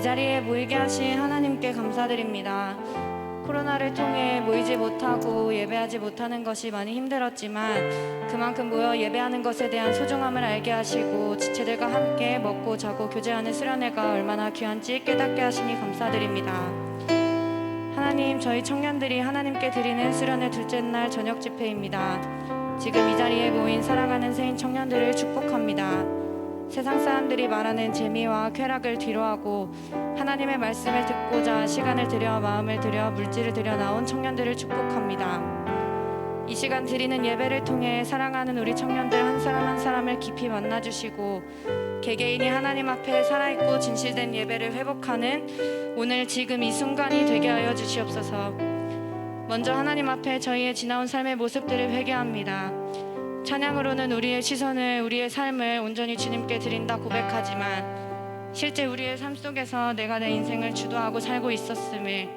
이 자리에 모이게 하신 하나님께 감사드립니다. 코로나를 통해 모이지 못하고 예배하지 못하는 것이 많이 힘들었지만 그만큼 모여 예배하는 것에 대한 소중함을 알게 하시고 지체들과 함께 먹고 자고 교제하는 수련회가 얼마나 귀한지 깨닫게 하시니 감사드립니다. 하나님, 저희 청년들이 하나님께 드리는 수련회 둘째 날 저녁 집회입니다. 지금 이 자리에 모인 사랑하는 새인 청년들을 축복합니다. 세상 사람들이 말하는 재미와 쾌락을 뒤로하고 하나님의 말씀을 듣고자 시간을 들여 마음을 들여 물질을 들여 나온 청년들을 축복합니다. 이 시간 드리는 예배를 통해 사랑하는 우리 청년들 한 사람 한 사람을 깊이 만나주시고 개개인이 하나님 앞에 살아있고 진실된 예배를 회복하는 오늘 지금 이 순간이 되게 하여 주시옵소서. 먼저 하나님 앞에 저희의 지나온 삶의 모습들을 회개합니다. 찬양으로는 우리의 시선을, 우리의 삶을 온전히 주님께 드린다 고백하지만 실제 우리의 삶 속에서 내가 내 인생을 주도하고 살고 있었음을,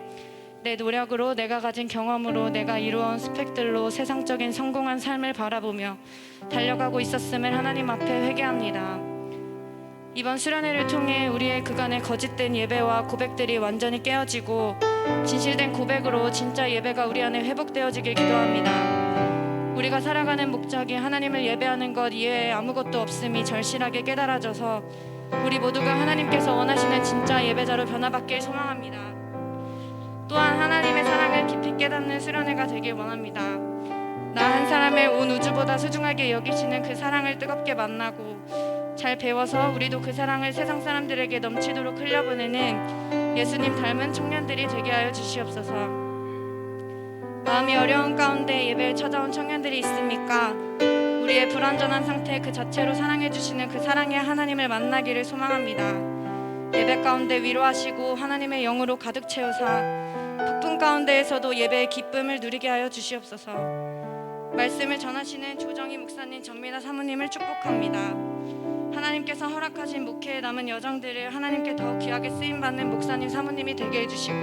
내 노력으로, 내가 가진 경험으로, 내가 이루어온 스펙들로 세상적인 성공한 삶을 바라보며 달려가고 있었음을 하나님 앞에 회개합니다. 이번 수련회를 통해 우리의 그간의 거짓된 예배와 고백들이 완전히 깨어지고 진실된 고백으로 진짜 예배가 우리 안에 회복되어지길 기도합니다. 우리가 살아가는 목적이 하나님을 예배하는 것 이외에 아무것도 없음이 절실하게 깨달아져서 우리 모두가 하나님께서 원하시는 진짜 예배자로 변화받길 소망합니다. 또한 하나님의 사랑을 깊이 깨닫는 수련회가 되길 원합니다. 나 한 사람을 온 우주보다 소중하게 여기시는 그 사랑을 뜨겁게 만나고 잘 배워서 우리도 그 사랑을 세상 사람들에게 넘치도록 흘려보내는 예수님 닮은 청년들이 되게 하여 주시옵소서. 마음이 어려운 가운데 예배에 찾아온 청년들이 있습니까? 우리의 불완전한 상태 그 자체로 사랑해 주시는 그 사랑의 하나님을 만나기를 소망합니다. 예배 가운데 위로하시고 하나님의 영으로 가득 채우사 바쁜 가운데에서도 예배의 기쁨을 누리게 하여 주시옵소서. 말씀을 전하시는 조정희 목사님, 전미나 사모님을 축복합니다. 하나님께서 허락하신 목회에 남은 여정들을 하나님께 더 귀하게 쓰임받는 목사님, 사모님이 되게 해주시고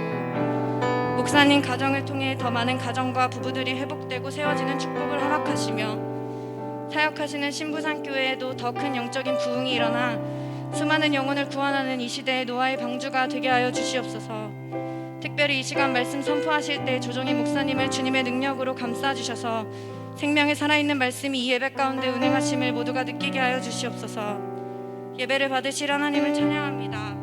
목사님 가정을 통해 더 많은 가정과 부부들이 회복되고 세워지는 축복을 허락하시며 사역하시는 신부산교회에도 더 큰 영적인 부흥이 일어나 수많은 영혼을 구원하는 이 시대의 노아의 방주가 되게 하여 주시옵소서. 특별히 이 시간 말씀 선포하실 때 조정희 목사님을 주님의 능력으로 감싸주셔서 생명의 살아있는 말씀이 이 예배 가운데 운행하심을 모두가 느끼게 하여 주시옵소서. 예배를 받으실 하나님을 찬양합니다.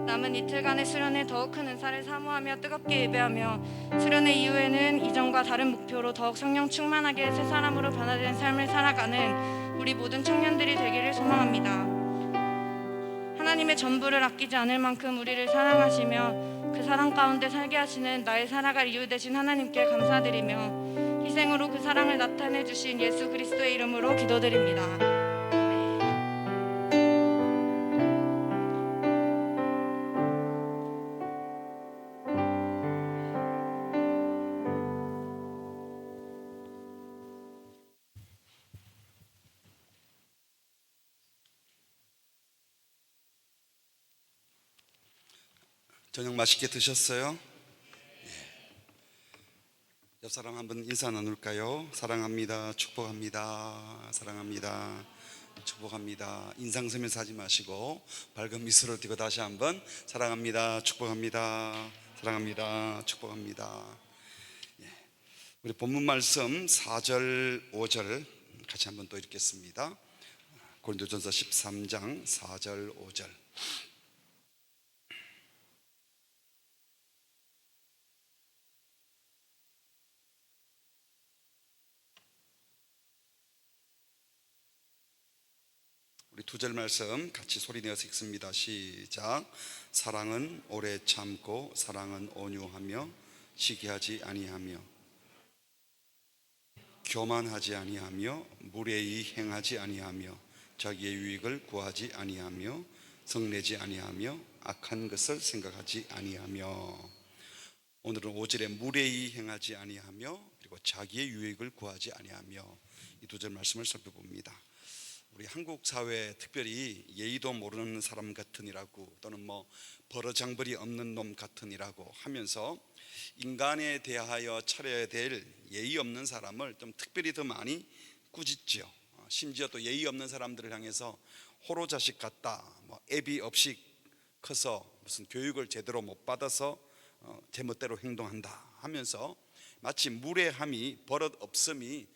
남은 이틀간의 수련회 더욱 큰 은사를 사모하며 뜨겁게 예배하며 수련회 이후에는 이전과 다른 목표로 더욱 성령 충만하게 새 사람으로 변화된 삶을 살아가는 우리 모든 청년들이 되기를 소망합니다. 하나님의 전부를 아끼지 않을 만큼 우리를 사랑하시며 그 사랑 가운데 살게 하시는 나의 살아갈 이유 되신 하나님께 감사드리며 희생으로 그 사랑을 나타내 주신 예수 그리스도의 이름으로 기도드립니다. 저녁 맛있게 드셨어요? 옆 사람 한번 인사 나눌까요? 사랑합니다. 축복합니다. 사랑합니다. 축복합니다. 인상 쓰면서 하지 마시고 밝은 미소를 띠고 다시 한번 사랑합니다. 축복합니다. 사랑합니다. 축복합니다. 우리 본문 말씀 4절 5절 같이 한번 또 읽겠습니다. 고린도전서 13장 4절 5절. 우리 두 절 말씀 같이 소리내어서 읽습니다. 시작. 사랑은 오래 참고 사랑은 온유하며 시기하지 아니하며 교만하지 아니하며 무례히 행하지 아니하며 자기의 유익을 구하지 아니하며 성내지 아니하며 악한 것을 생각하지 아니하며. 오늘은 5절에 무례히 행하지 아니하며 그리고 자기의 유익을 구하지 아니하며 이 두 절 말씀을 살펴봅니다. 우리 한국 사회에 특별히 예의도 모르는 사람 같으니라고 또는 버러장벌이 없는 놈 같으니라고 하면서 인간에 대하여 차려야 될 예의 없는 사람을 좀 특별히 더 많이 꾸짖죠. 심지어 또 예의 없는 사람들을 향해서 호로 자식 같다, 애비 없이 커서 무슨 교육을 제대로 못 받아서 제멋대로 행동한다 하면서 마치 무례함이 버릇 없음이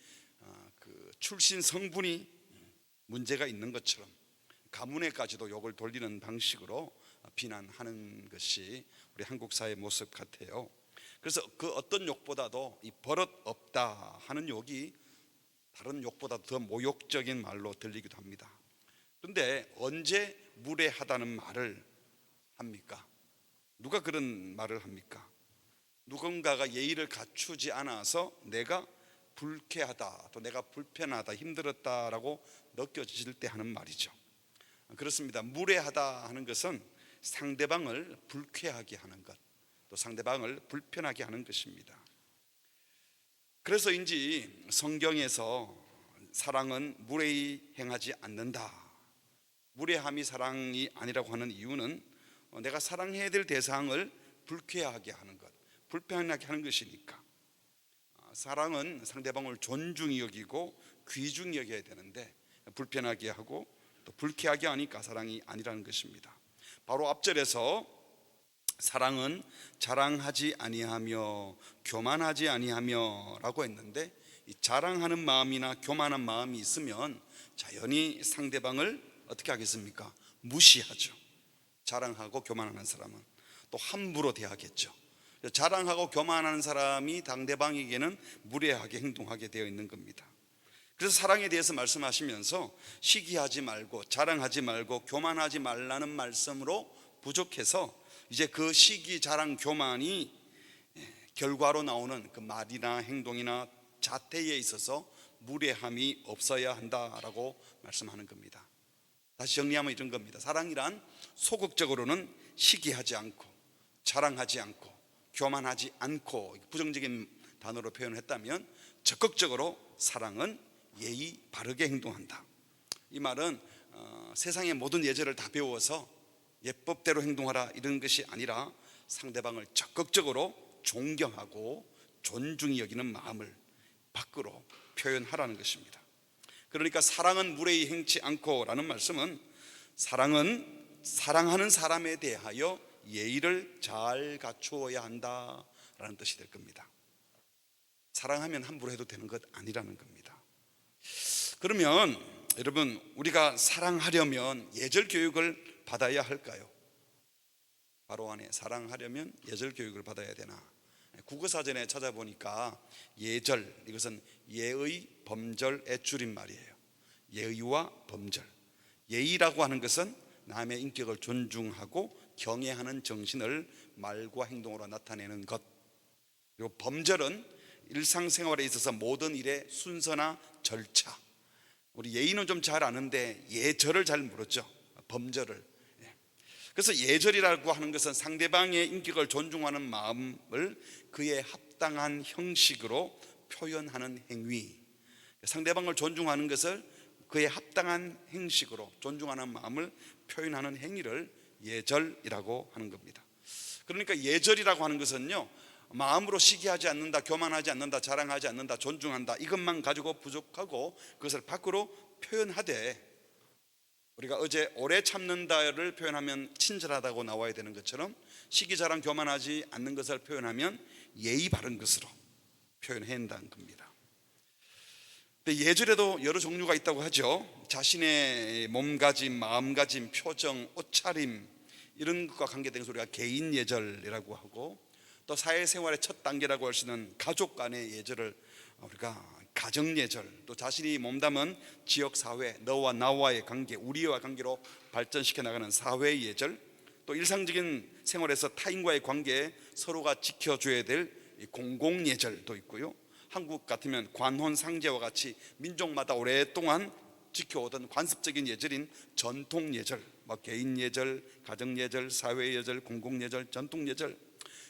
그 출신 성분이 문제가 있는 것처럼 가문에까지도 욕을 돌리는 방식으로 비난하는 것이 우리 한국 사회의 모습 같아요. 그래서 그 어떤 욕보다도 이 버릇 없다 하는 욕이 다른 욕보다 더 모욕적인 말로 들리기도 합니다. 그런데 언제 무례하다는 말을 합니까? 누가 그런 말을 합니까? 누군가가 예의를 갖추지 않아서 내가 불쾌하다, 또 내가 불편하다, 힘들었다라고 느껴질 때 하는 말이죠. 그렇습니다. 무례하다 하는 것은 상대방을 불쾌하게 하는 것, 또 상대방을 불편하게 하는 것입니다. 그래서인지 성경에서 사랑은 무례히 행하지 않는다, 무례함이 사랑이 아니라고 하는 이유는 내가 사랑해야 될 대상을 불쾌하게 하는 것, 불편하게 하는 것이니까. 사랑은 상대방을 존중히 여기고 귀중히 여겨야 되는데 불편하게 하고 또 불쾌하게 하니까 사랑이 아니라는 것입니다. 바로 앞절에서 사랑은 자랑하지 아니하며 교만하지 아니하며 라고 했는데, 이 자랑하는 마음이나 교만한 마음이 있으면 자연히 상대방을 어떻게 하겠습니까? 무시하죠. 자랑하고 교만하는 사람은 또 함부로 대하겠죠. 자랑하고 교만하는 사람이 상대방에게는 무례하게 행동하게 되어 있는 겁니다. 그래서 사랑에 대해서 말씀하시면서 시기하지 말고 자랑하지 말고 교만하지 말라는 말씀으로 부족해서 이제 그 시기, 자랑, 교만이 결과로 나오는 그 말이나 행동이나 자태에 있어서 무례함이 없어야 한다라고 말씀하는 겁니다. 다시 정리하면 이런 겁니다. 사랑이란 소극적으로는 시기하지 않고 자랑하지 않고 교만하지 않고, 부정적인 단어로 표현했다면 적극적으로 사랑은 예의 바르게 행동한다. 이 말은 세상의 모든 예절을 다 배워서 예법대로 행동하라 이런 것이 아니라 상대방을 적극적으로 존경하고 존중히 여기는 마음을 밖으로 표현하라는 것입니다. 그러니까 사랑은 무례히 행치 않고 라는 말씀은 사랑은 사랑하는 사람에 대하여 예의를 잘 갖추어야 한다라는 뜻이 될 겁니다. 사랑하면 함부로 해도 되는 것 아니라는 겁니다. 그러면 여러분, 우리가 사랑하려면 예절 교육을 받아야 할까요? 바로 안에 사랑하려면 예절 교육을 받아야 되나? 국어사전에 찾아보니까 예절, 이것은 예의, 범절의 줄임말이에요. 예의와 범절. 예의라고 하는 것은 남의 인격을 존중하고 경애하는 정신을 말과 행동으로 나타내는 것. 그리고 범절은 일상생활에 있어서 모든 일의 순서나 절차. 우리 예의는 좀 잘 아는데 예절을 잘 모르죠. 범절을. 그래서 예절이라고 하는 것은 상대방의 인격을 존중하는 마음을 그에 합당한 형식으로 표현하는 행위. 상대방을 존중하는 것을 그에 합당한 형식으로 존중하는 마음을 표현하는 행위를 예절이라고 하는 겁니다. 그러니까 예절이라고 하는 것은요, 마음으로 시기하지 않는다, 교만하지 않는다, 자랑하지 않는다, 존중한다, 이것만 가지고 부족하고 그것을 밖으로 표현하되, 우리가 어제 오래 참는다를 표현하면 친절하다고 나와야 되는 것처럼 시기, 자랑, 교만하지 않는 것을 표현하면 예의 바른 것으로 표현해야 한다는 겁니다. 근데 예절에도 여러 종류가 있다고 하죠. 자신의 몸가짐, 마음가짐, 표정, 옷차림 이런 것과 관계된 것을 우리가 개인 예절이라고 하고, 또 사회생활의 첫 단계라고 할 수 있는 가족 간의 예절을 우리가 가정 예절, 또 자신이 몸담은 지역 사회, 너와 나와의 관계, 우리와 관계로 발전시켜 나가는 사회 예절, 또 일상적인 생활에서 타인과의 관계에 서로가 지켜줘야 될 공공 예절도 있고요. 한국 같으면 관혼 상제와 같이 민족마다 오랫동안 지켜오던 관습적인 예절인 전통 예절, 개인 예절, 가정 예절, 사회 예절, 공공 예절, 전통 예절.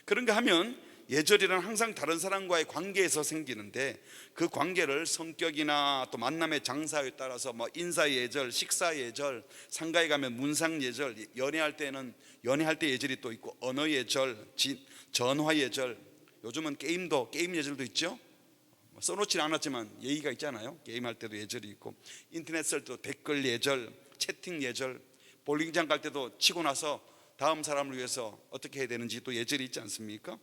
그런가 하면 예절이란 항상 다른 사람과의 관계에서 생기는데, 그 관계를 성격이나 또 만남의 장사에 따라서 인사 예절, 식사 예절, 상가에 가면 문상 예절, 연애할 때는 연애할 때 예절이 또 있고, 언어 예절, 전화 예절, 요즘은 게임 예절도 있죠. 써놓지는 않았지만 예의가 있잖아요. 게임할 때도 예절이 있고, 인터넷 쓸 때도 댓글 예절, 채팅 예절, 볼링장 갈 때도 치고 나서 다음 사람을 위해서 어떻게 해야 되는지 또 예절이 있지 않습니까?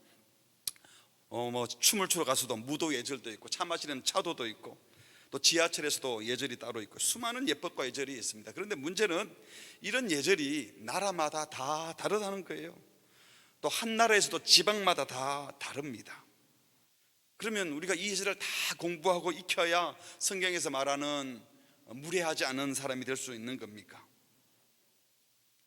뭐 춤을 추러 가서도 무도 예절도 있고, 차 마시는 차도도 있고, 또 지하철에서도 예절이 따로 있고, 수많은 예법과 예절이 있습니다. 그런데 문제는 이런 예절이 나라마다 다 다르다는 거예요. 또 한 나라에서도 지방마다 다 다릅니다. 그러면 우리가 이 예절을 다 공부하고 익혀야 성경에서 말하는 무례하지 않은 사람이 될 수 있는 겁니까?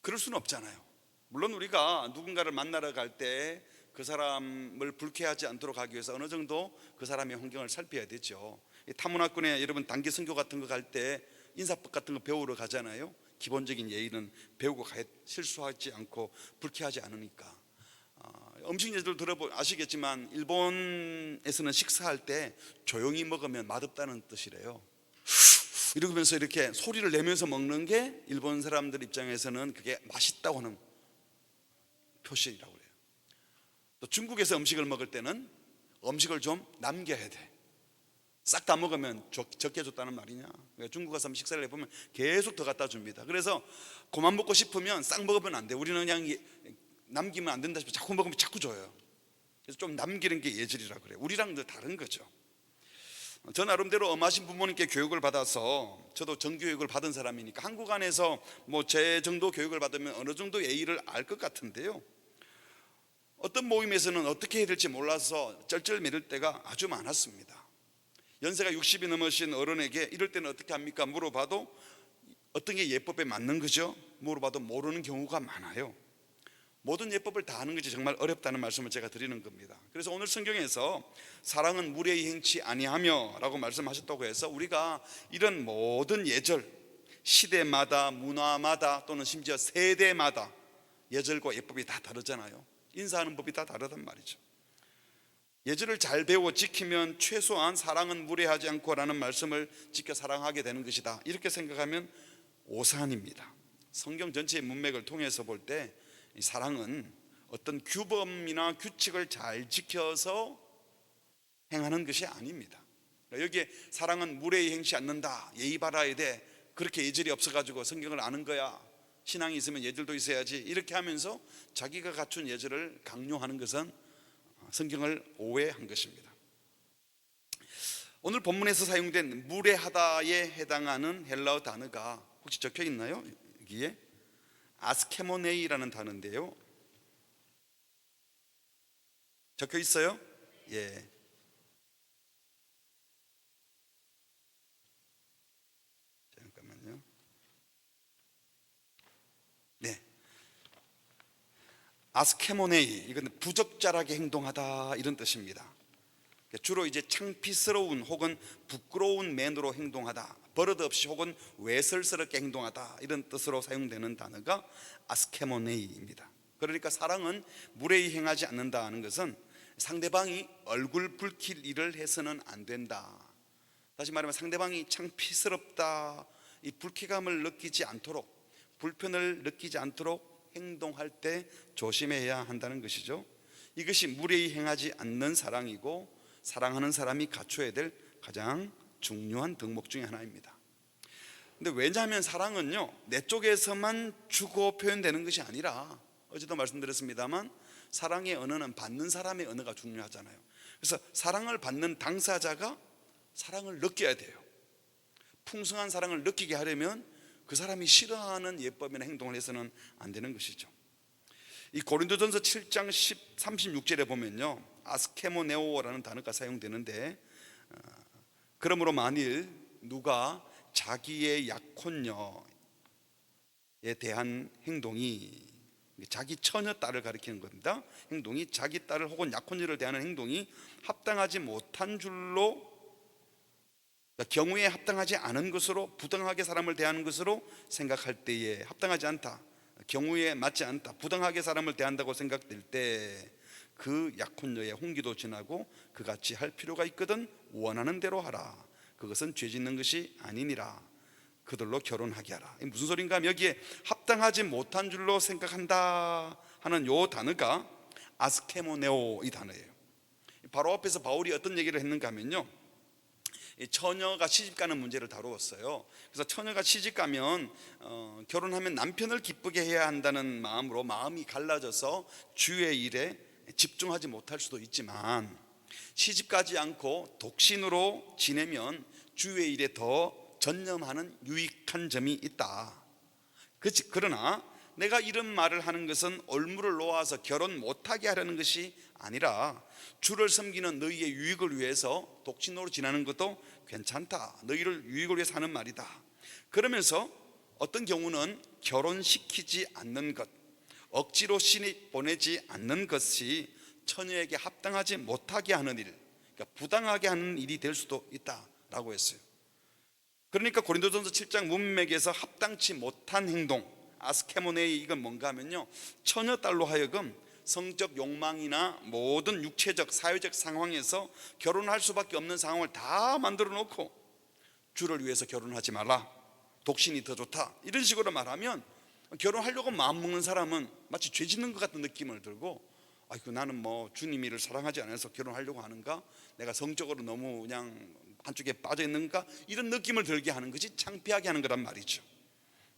그럴 수는 없잖아요. 물론 우리가 누군가를 만나러 갈 때 그 사람을 불쾌하지 않도록 하기 위해서 어느 정도 그 사람의 환경을 살펴야 되죠. 타문화군에 여러분 단기 선교 같은 거 갈 때 인사법 같은 거 배우러 가잖아요. 기본적인 예의는 배우고 가야, 실수하지 않고 불쾌하지 않으니까. 음식 예절 아시겠지만 일본에서는 식사할 때 조용히 먹으면 맛없다는 뜻이래요. 이러면서 이렇게 소리를 내면서 먹는 게 일본 사람들 입장에서는 그게 맛있다고 하는 표시라고 그래요. 또 중국에서 음식을 먹을 때는 음식을 좀 남겨야 돼. 싹 다 먹으면 적게 줬다는 말이냐. 그러니까 중국 가서 식사를 해보면 계속 더 갖다 줍니다. 그래서 그만 먹고 싶으면 싹 먹으면 안 돼. 우리는 그냥 남기면 안 된다 싶어 자꾸 먹으면 자꾸 줘요. 그래서 좀 남기는 게 예절이라고 그래요. 우리랑 다른 거죠. 저 나름대로 엄하신 부모님께 교육을 받아서, 저도 정교육을 받은 사람이니까 한국 안에서 뭐 제 정도 교육을 받으면 어느 정도 예의를 알 것 같은데요, 어떤 모임에서는 어떻게 해야 될지 몰라서 쩔쩔매를 때가 아주 많았습니다. 연세가 60이 넘으신 어른에게 이럴 때는 어떻게 합니까? 물어봐도 어떤 게 예법에 맞는 거죠? 물어봐도 모르는 경우가 많아요. 모든 예법을 다 하는 것이 정말 어렵다는 말씀을 제가 드리는 겁니다. 그래서 오늘 성경에서 사랑은 무례히 행치 아니하며 라고 말씀하셨다고 해서 우리가 이런 모든 예절, 시대마다 문화마다 또는 심지어 세대마다 예절과 예법이 다 다르잖아요. 인사하는 법이 다 다르단 말이죠. 예절을 잘 배워 지키면 최소한 사랑은 무례하지 않고라는 말씀을 지켜 사랑하게 되는 것이다, 이렇게 생각하면 오산입니다. 성경 전체의 문맥을 통해서 볼 때 사랑은 어떤 규범이나 규칙을 잘 지켜서 행하는 것이 아닙니다. 여기에 사랑은 무례히 행치 않는다, 예의 바라야 돼, 그렇게 예절이 없어가지고 성경을 아는 거야, 신앙이 있으면 예절도 있어야지, 이렇게 하면서 자기가 갖춘 예절을 강요하는 것은 성경을 오해한 것입니다. 오늘 본문에서 사용된 무례하다에 해당하는 헬라어 단어가 혹시 적혀 있나요? 여기에 아스케모네이라는 단어인데요, 적혀 있어요? 예. 잠깐만요. 네. 아스케모네이, 이건 부적절하게 행동하다, 이런 뜻입니다. 주로 이제 창피스러운 혹은 부끄러운 맨으로 행동하다, 버릇없이 혹은 외설스럽게 행동하다, 이런 뜻으로 사용되는 단어가 아스케모네이입니다. 그러니까 사랑은 무례히 행하지 않는다는 것은 상대방이 얼굴 붉힐 일을 해서는 안 된다. 다시 말하면 상대방이 창피스럽다, 이 불쾌감을 느끼지 않도록, 불편을 느끼지 않도록 행동할 때 조심해야 한다는 것이죠. 이것이 무례히 행하지 않는 사랑이고 사랑하는 사람이 갖춰야 될 가장 중요한 덕목 중에 하나입니다. 근데 왜냐하면 사랑은요, 내 쪽에서만 주고 표현되는 것이 아니라, 어제도 말씀드렸습니다만 사랑의 언어는 받는 사람의 언어가 중요하잖아요. 그래서 사랑을 받는 당사자가 사랑을 느껴야 돼요. 풍성한 사랑을 느끼게 하려면 그 사람이 싫어하는 예법이나 행동을 해서는 안 되는 것이죠. 이 고린도전서 7장 36절에 보면요, 아스케모네오라는 단어가 사용되는데, 그러므로 만일 누가 자기의 약혼녀에 대한 행동이, 자기 처녀 딸을 가리키는 겁니다. 행동이 자기 딸을 혹은 약혼녀를 대하는 행동이 합당하지 못한 줄로, 경우에 합당하지 않은 것으로, 부당하게 사람을 대하는 것으로 생각할 때에, 합당하지 않다, 경우에 맞지 않다, 부당하게 사람을 대한다고 생각될 때 그 약혼녀의 홍기도 지나고 그같이 할 필요가 있거든 원하는 대로 하라. 그것은 죄 짓는 것이 아니니라. 그들로 결혼하게 하라. 무슨 소린가 하면 여기에 합당하지 못한 줄로 생각한다 하는 요 단어가 아스케모네오, 이 단어예요. 바로 앞에서 바울이 어떤 얘기를 했는가 하면요, 이 처녀가 시집가는 문제를 다루었어요. 그래서 처녀가 시집가면 결혼하면 남편을 기쁘게 해야 한다는 마음으로 마음이 갈라져서 주의 일에 집중하지 못할 수도 있지만, 시집가지 않고 독신으로 지내면 주의 일에 더 전념하는 유익한 점이 있다. 그러나 내가 이런 말을 하는 것은 올무를 놓아서 결혼 못하게 하려는 것이 아니라 주를 섬기는 너희의 유익을 위해서 독신으로 지내는 것도 괜찮다. 너희를 유익을 위해서 하는 말이다. 그러면서 어떤 경우는 결혼시키지 않는 것, 억지로 신입 보내지 않는 것이 처녀에게 합당하지 못하게 하는 일, 그러니까 부당하게 하는 일이 될 수도 있다라고 했어요. 그러니까 고린도전서 7장 문맥에서 합당치 못한 행동, 아스케모네이, 이건 뭔가 하면요, 처녀딸로 하여금 성적 욕망이나 모든 육체적 사회적 상황에서 결혼할 수밖에 없는 상황을 다 만들어 놓고 주를 위해서 결혼하지 말라, 독신이 더 좋다, 이런 식으로 말하면 결혼하려고 마음먹는 사람은 마치 죄 짓는 것 같은 느낌을 들고, 나는 뭐 주님이를 사랑하지 않아서 결혼하려고 하는가, 내가 성적으로 너무 그냥 한쪽에 빠져 있는가, 이런 느낌을 들게 하는 것이 창피하게 하는 거란 말이죠.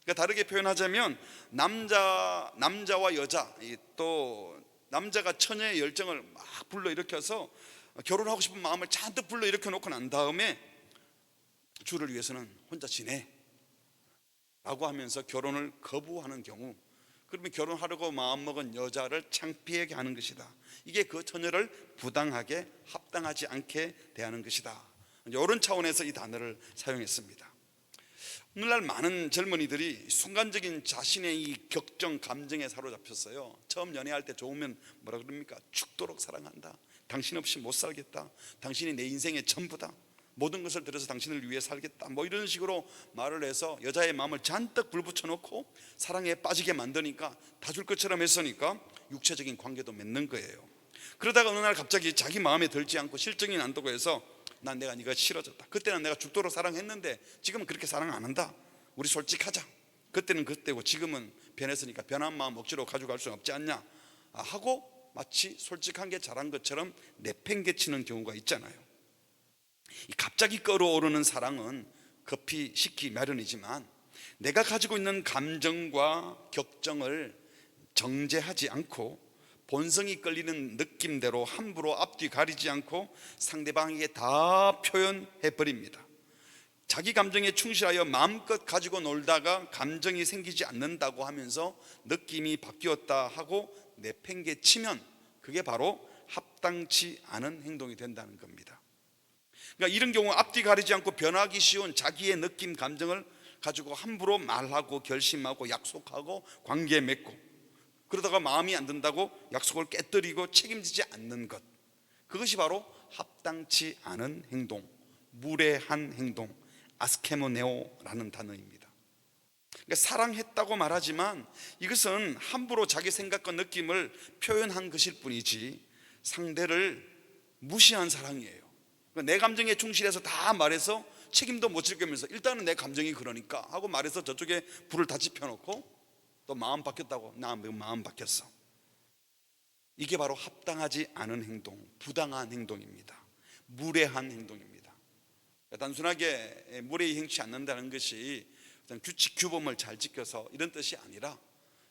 그러니까 다르게 표현하자면 남자와 여자, 또 남자가 처녀의 열정을 막 불러일으켜서 결혼하고 싶은 마음을 잔뜩 불러일으켜 놓고 난 다음에 주를 위해서는 혼자 지내 라고 하면서 결혼을 거부하는 경우, 그러면 결혼하려고 마음먹은 여자를 창피하게 하는 것이다. 이게 그 처녀를 부당하게 합당하지 않게 대하는 것이다. 이런 차원에서 이 단어를 사용했습니다. 오늘날 많은 젊은이들이 순간적인 자신의 이 격정 감정에 사로잡혔어요. 처음 연애할 때 좋으면 뭐라 그럽니까? 죽도록 사랑한다, 당신 없이 못 살겠다, 당신이 내 인생의 전부다, 모든 것을 들여서 당신을 위해 살겠다, 뭐 이런 식으로 말을 해서 여자의 마음을 잔뜩 불붙여 놓고 사랑에 빠지게 만드니까, 다 줄 것처럼 했으니까 육체적인 관계도 맺는 거예요. 그러다가 어느 날 갑자기 자기 마음에 들지 않고 실정이 난다고 해서 내가 네가 싫어졌다, 그때는 내가 죽도록 사랑했는데 지금은 그렇게 사랑 안 한다, 우리 솔직하자, 그때는 그때고 지금은 변했으니까 변한 마음 억지로 가져갈 수 없지 않냐 하고 마치 솔직한 게 잘한 것처럼 내팽개치는 경우가 있잖아요. 이 갑자기 끓어오르는 사랑은 급히 식기 마련이지만, 내가 가지고 있는 감정과 격정을 정제하지 않고 본성이 끌리는 느낌대로 함부로 앞뒤 가리지 않고 상대방에게 다 표현해 버립니다. 자기 감정에 충실하여 마음껏 가지고 놀다가 감정이 생기지 않는다고 하면서 느낌이 바뀌었다 하고 내팽개치면 그게 바로 합당치 않은 행동이 된다는 겁니다. 그러니까 이런 경우 앞뒤 가리지 않고 변하기 쉬운 자기의 느낌 감정을 가지고 함부로 말하고 결심하고 약속하고 관계 맺고, 그러다가 마음이 안 든다고 약속을 깨뜨리고 책임지지 않는 것, 그것이 바로 합당치 않은 행동, 무례한 행동, 아스케모네오라는 단어입니다. 그러니까 사랑했다고 말하지만 이것은 함부로 자기 생각과 느낌을 표현한 것일 뿐이지 상대를 무시한 사랑이에요. 그러니까 내 감정에 충실해서 다 말해서 책임도 못 지면서 일단은 내 감정이 그러니까 하고 말해서 저쪽에 불을 다 지펴놓고 또 마음 바뀌었다고 나 마음 바뀌었어. 이게 바로 합당하지 않은 행동, 부당한 행동입니다. 무례한 행동입니다. 단순하게 무례히 행치 않는다는 것이 규칙 규범을 잘 지켜서 이런 뜻이 아니라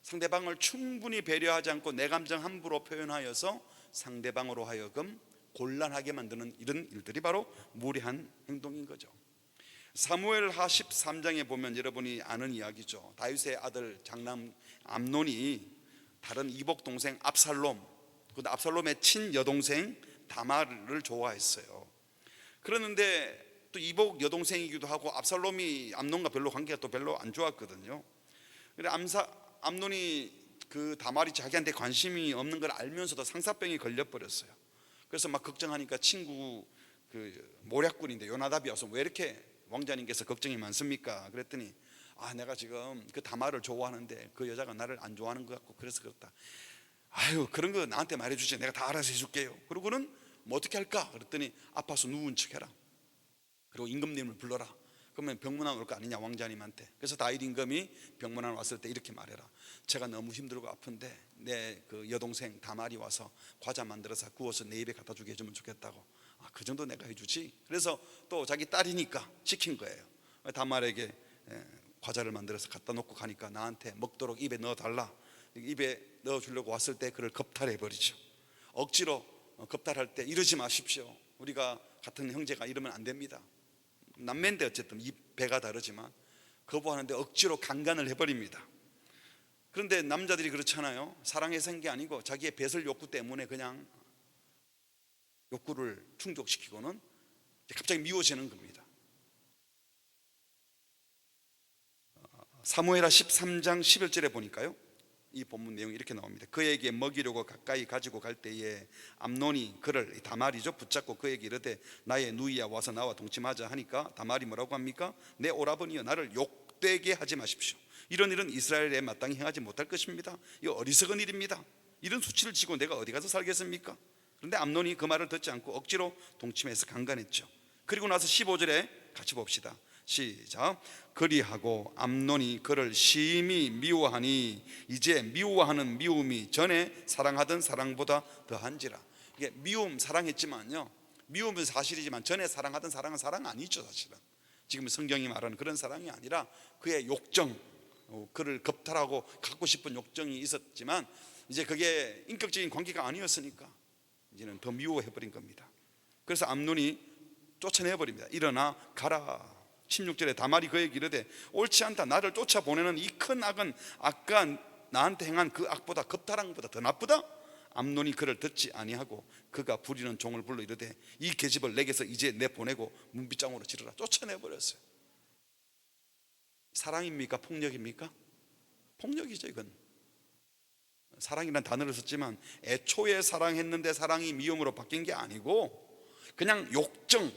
상대방을 충분히 배려하지 않고 내 감정 함부로 표현하여서 상대방으로 하여금 곤란하게 만드는 이런 일들이 바로 무례한 행동인 거죠. 사무엘하 13장에 보면 여러분이 아는 이야기죠. 다윗의 아들 장남 암논이 다른 이복 동생 압살롬, 그리고 압살롬의 친 여동생 다말을 좋아했어요. 그러는데 또 이복 여동생이기도 하고 압살롬이 암논과 별로 관계가 또 별로 안 좋았거든요. 그래 암논이 그 다말이 자기한테 관심이 없는 걸 알면서도 상사병이 걸려버렸어요. 그래서 막 걱정하니까 친구 그 모략꾼인데 요나답이 와서 왜 이렇게 왕자님께서 걱정이 많습니까? 그랬더니 내가 지금 그 다말을 좋아하는데 그 여자가 나를 안 좋아하는 것 같고 그래서 그렇다. 그런 거 나한테 말해주지, 내가 다 알아서 해줄게요. 그러고는 뭐 어떻게 할까? 그랬더니 아파서 누운 척해라, 그리고 임금님을 불러라. 그러면 병문안 올 거 아니냐 왕자님한테. 그래서 다윗 임금이 병문안 왔을 때 이렇게 말해라. 제가 너무 힘들고 아픈데 내 그 여동생 다말이 와서 과자 만들어서 구워서 내 입에 갖다 주게 해주면 좋겠다고. 그 정도 내가 해주지. 그래서 또 자기 딸이니까 시킨 거예요. 다말에게 과자를 만들어서 갖다 놓고 가니까 나한테 먹도록 입에 넣어달라. 입에 넣어주려고 왔을 때 그를 겁탈해버리죠. 억지로 겁탈할 때 이러지 마십시오. 우리가 같은 형제가 이러면 안 됩니다. 남매인데 어쨌든 이 배가 다르지만 거부하는데 억지로 강간을 해버립니다. 그런데 남자들이 그렇잖아요. 사랑해서 한 게 아니고 자기의 배설 욕구 때문에 그냥 욕구를 충족시키고는 갑자기 미워지는 겁니다. 사무엘하 13장 11절에 보니까요, 이 본문 내용이 이렇게 나옵니다. 그에게 먹이려고 가까이 가지고 갈 때에 암논이 그를, 다말이죠, 붙잡고 그에게 이르되 나의 누이야 와서 나와 동침하자 하니까 다말이 뭐라고 합니까? 내 오라버니여 나를 욕되게 하지 마십시오. 이런 일은 이스라엘에 마땅히 행하지 못할 것입니다. 이거 어리석은 일입니다. 이런 수치를 지고 내가 어디 가서 살겠습니까? 그런데 암논이 그 말을 듣지 않고 억지로 동침해서 강간했죠. 그리고 나서 15절에 같이 봅시다. 시작. 그리하고 암논이 그를 심히 미워하니 이제 미워하는 미움이 전에 사랑하던 사랑보다 더한지라. 이게 미움 사랑했지만요, 미움은 사실이지만 전에 사랑하던 사랑은 사랑 아니죠. 사실은 지금 성경이 말하는 그런 사랑이 아니라 그의 욕정, 그를 겁탈하고 갖고 싶은 욕정이 있었지만 이제 그게 인격적인 관계가 아니었으니까 이제는 더 미워해버린 겁니다. 그래서 암논이 쫓아내버립니다. 일어나 가라. 16절에 다말이 그에게 이르되 옳지 않다. 나를 쫓아보내는 이 큰 악은 아까 나한테 행한 그 악보다 겁탈한 것보다 더 나쁘다. 암논이 그를 듣지 아니하고 그가 부리는 종을 불러 이르되 이 계집을 내게서 이제 내보내고 문빗장으로 지르라. 쫓아내버렸어요. 사랑입니까? 폭력입니까? 폭력이죠. 이건 사랑이라는 단어를 썼지만 애초에 사랑했는데 사랑이 미움으로 바뀐 게 아니고 그냥 욕정,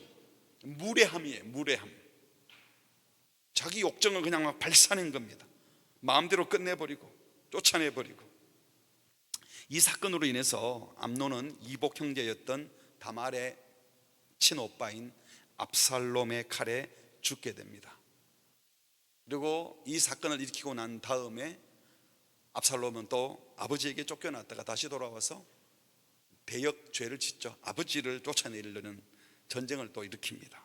무례함이에요. 무례함. 자기 욕정을 그냥 막 발산한 겁니다. 마음대로 끝내버리고 쫓아내버리고. 이 사건으로 인해서 암논은 이복 형제였던 다말의 친오빠인 압살롬의 칼에 죽게 됩니다. 그리고 이 사건을 일으키고 난 다음에 압살롬은 또 아버지에게 쫓겨났다가 다시 돌아와서 대역 죄를 짓죠. 아버지를 쫓아내려는 전쟁을 또 일으킵니다.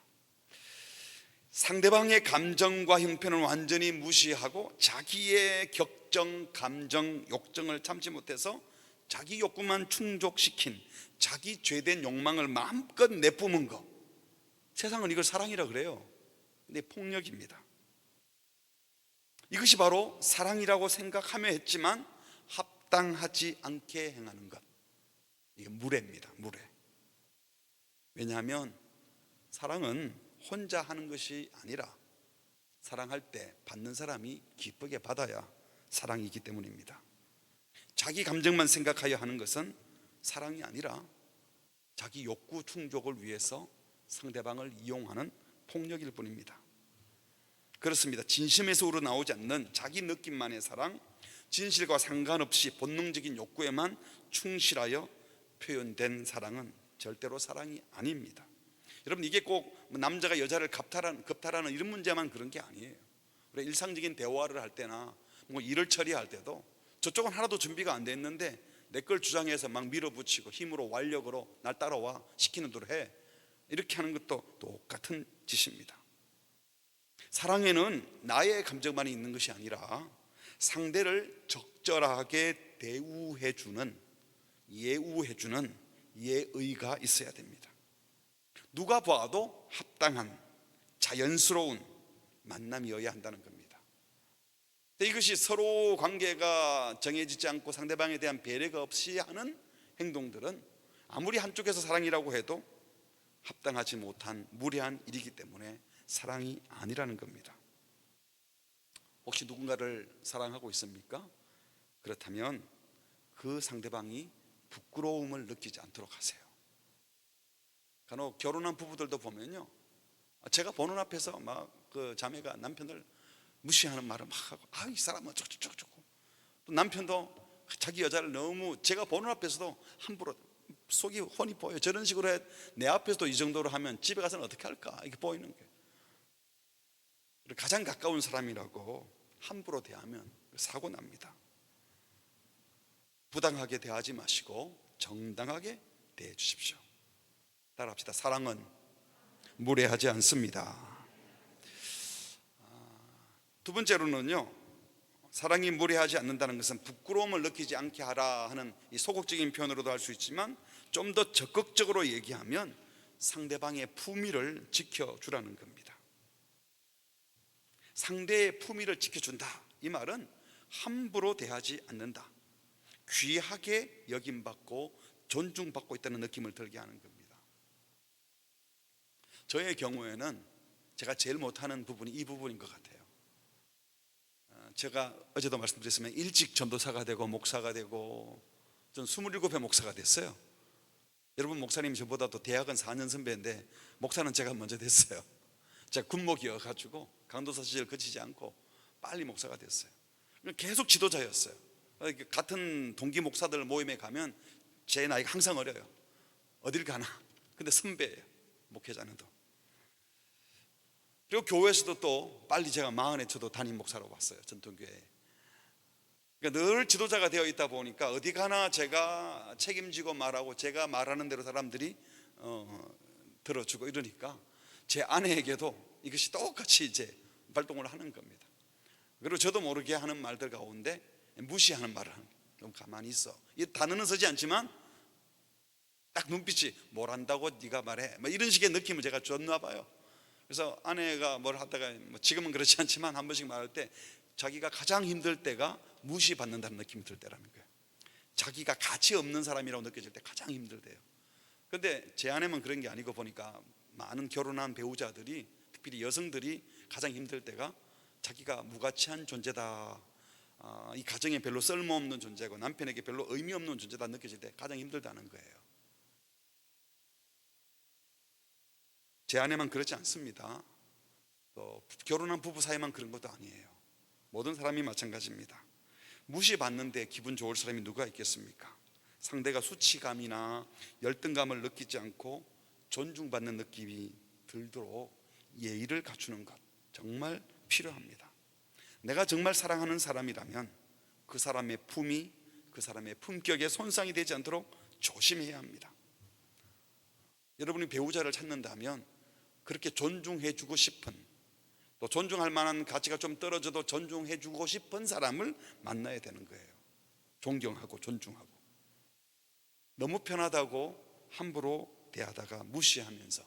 상대방의 감정과 형편을 완전히 무시하고 자기의 격정, 감정, 욕정을 참지 못해서 자기 욕구만 충족시킨 자기 죄된 욕망을 마음껏 내뿜은 것, 세상은 이걸 사랑이라 그래요. 근데 폭력입니다. 이것이 바로 사랑이라고 생각하며 했지만 합당하지 않게 행하는 것, 이게 무례입니다. 무례. 왜냐하면 사랑은 혼자 하는 것이 아니라 사랑할 때 받는 사람이 기쁘게 받아야 사랑이기 때문입니다. 자기 감정만 생각하여 하는 것은 사랑이 아니라 자기 욕구 충족을 위해서 상대방을 이용하는 폭력일 뿐입니다. 그렇습니다. 진심에서 우러나오지 않는 자기 느낌만의 사랑, 진실과 상관없이 본능적인 욕구에만 충실하여 표현된 사랑은 절대로 사랑이 아닙니다. 여러분, 이게 꼭 남자가 여자를 겁탈하는 이런 문제만 그런 게 아니에요. 우리 일상적인 대화를 할 때나 뭐 일을 처리할 때도 저쪽은 하나도 준비가 안 돼 있는데 내 걸 주장해서 막 밀어붙이고 힘으로 완력으로 날 따라와 시키는 대로 해, 이렇게 하는 것도 똑같은 짓입니다. 사랑에는 나의 감정만이 있는 것이 아니라 상대를 적절하게 대우해주는, 예우해주는 예의가 있어야 됩니다. 누가 봐도 합당한 자연스러운 만남이어야 한다는 겁니다. 이것이 서로 관계가 정해지지 않고 상대방에 대한 배려가 없이 하는 행동들은 아무리 한쪽에서 사랑이라고 해도 합당하지 못한 무례한 일이기 때문에 사랑이 아니라는 겁니다. 혹시 누군가를 사랑하고 있습니까? 그렇다면 그 상대방이 부끄러움을 느끼지 않도록 하세요. 간혹 결혼한 부부들도 보면요, 제가 보는 앞에서 막 그 자매가 남편을 무시하는 말을 막 하고, 이 사람은 어쩌고 또 남편도 자기 여자를 너무, 제가 보는 앞에서도 함부로, 속이 훤히 보여요. 저런 식으로 해, 내 앞에서도 이 정도로 하면 집에 가서는 어떻게 할까, 이게 보이는 거예요. 가장 가까운 사람이라고 함부로 대하면 사고 납니다. 부당하게 대하지 마시고 정당하게 대해 주십시오. 따라합시다. 사랑은 무례하지 않습니다. 두 번째로는요, 사랑이 무례하지 않는다는 것은 부끄러움을 느끼지 않게 하라 하는 이 소극적인 표현으로도 할 수 있지만, 좀 더 적극적으로 얘기하면 상대방의 품위를 지켜주라는 겁니다. 상대의 품위를 지켜준다, 이 말은 함부로 대하지 않는다, 귀하게 여김받고 존중받고 있다는 느낌을 들게 하는 겁니다. 저의 경우에는 제가 제일 못하는 부분이 이 부분인 것 같아요. 제가 어제도 말씀드렸지만 일찍 전도사가 되고 목사가 되고, 전 27회 목사가 됐어요. 여러분, 목사님 저보다도 대학은 4년 선배인데 목사는 제가 먼저 됐어요. 제가 군목이어가지고 강도사 시절 거치지 않고 빨리 목사가 됐어요. 계속 지도자였어요. 같은 동기 목사들 모임에 가면 제 나이가 항상 어려요. 어딜 가나 근데 선배예요, 목회자는도. 그리고 교회에서도 또 빨리 제가 40에 저도 담임 목사로 왔어요, 전통교회에. 그러니까 늘 지도자가 되어 있다 보니까 어디 가나 제가 책임지고 말하고, 제가 말하는 대로 사람들이 들어주고 이러니까 제 아내에게도 이것이 똑같이 이제 발동을 하는 겁니다. 그리고 저도 모르게 하는 말들 가운데 무시하는 말을 하는 거예요. 좀 가만히 있어. 이 단어는 쓰지 않지만 딱 눈빛이 뭘 한다고 네가 말해, 뭐 이런 식의 느낌을 제가 줬나 봐요. 그래서 아내가 뭘 하다가, 지금은 그렇지 않지만 한 번씩 말할 때 자기가 가장 힘들 때가 무시받는다는 느낌이 들 때라는 거예요. 자기가 가치 없는 사람이라고 느껴질 때 가장 힘들대요. 그런데 제 아내는 그런 게 아니고 보니까 많은 결혼한 배우자들이, 특별히 여성들이 가장 힘들 때가 자기가 무가치한 존재다, 이 가정에 별로 쓸모없는 존재고 남편에게 별로 의미 없는 존재다 느껴질 때 가장 힘들다는 거예요. 제 아내만 그렇지 않습니다. 또 결혼한 부부 사이만 그런 것도 아니에요. 모든 사람이 마찬가지입니다. 무시받는데 기분 좋을 사람이 누가 있겠습니까? 상대가 수치감이나 열등감을 느끼지 않고 존중받는 느낌이 들도록 예의를 갖추는 것, 정말 필요합니다. 내가 정말 사랑하는 사람이라면 그 사람의 품위, 그 사람의 품격에 손상이 되지 않도록 조심해야 합니다. 여러분이 배우자를 찾는다면 그렇게 존중해주고 싶은, 또 존중할 만한 가치가 좀 떨어져도 존중해주고 싶은 사람을 만나야 되는 거예요. 존경하고 존중하고. 너무 편하다고 함부로 대하다가 무시하면서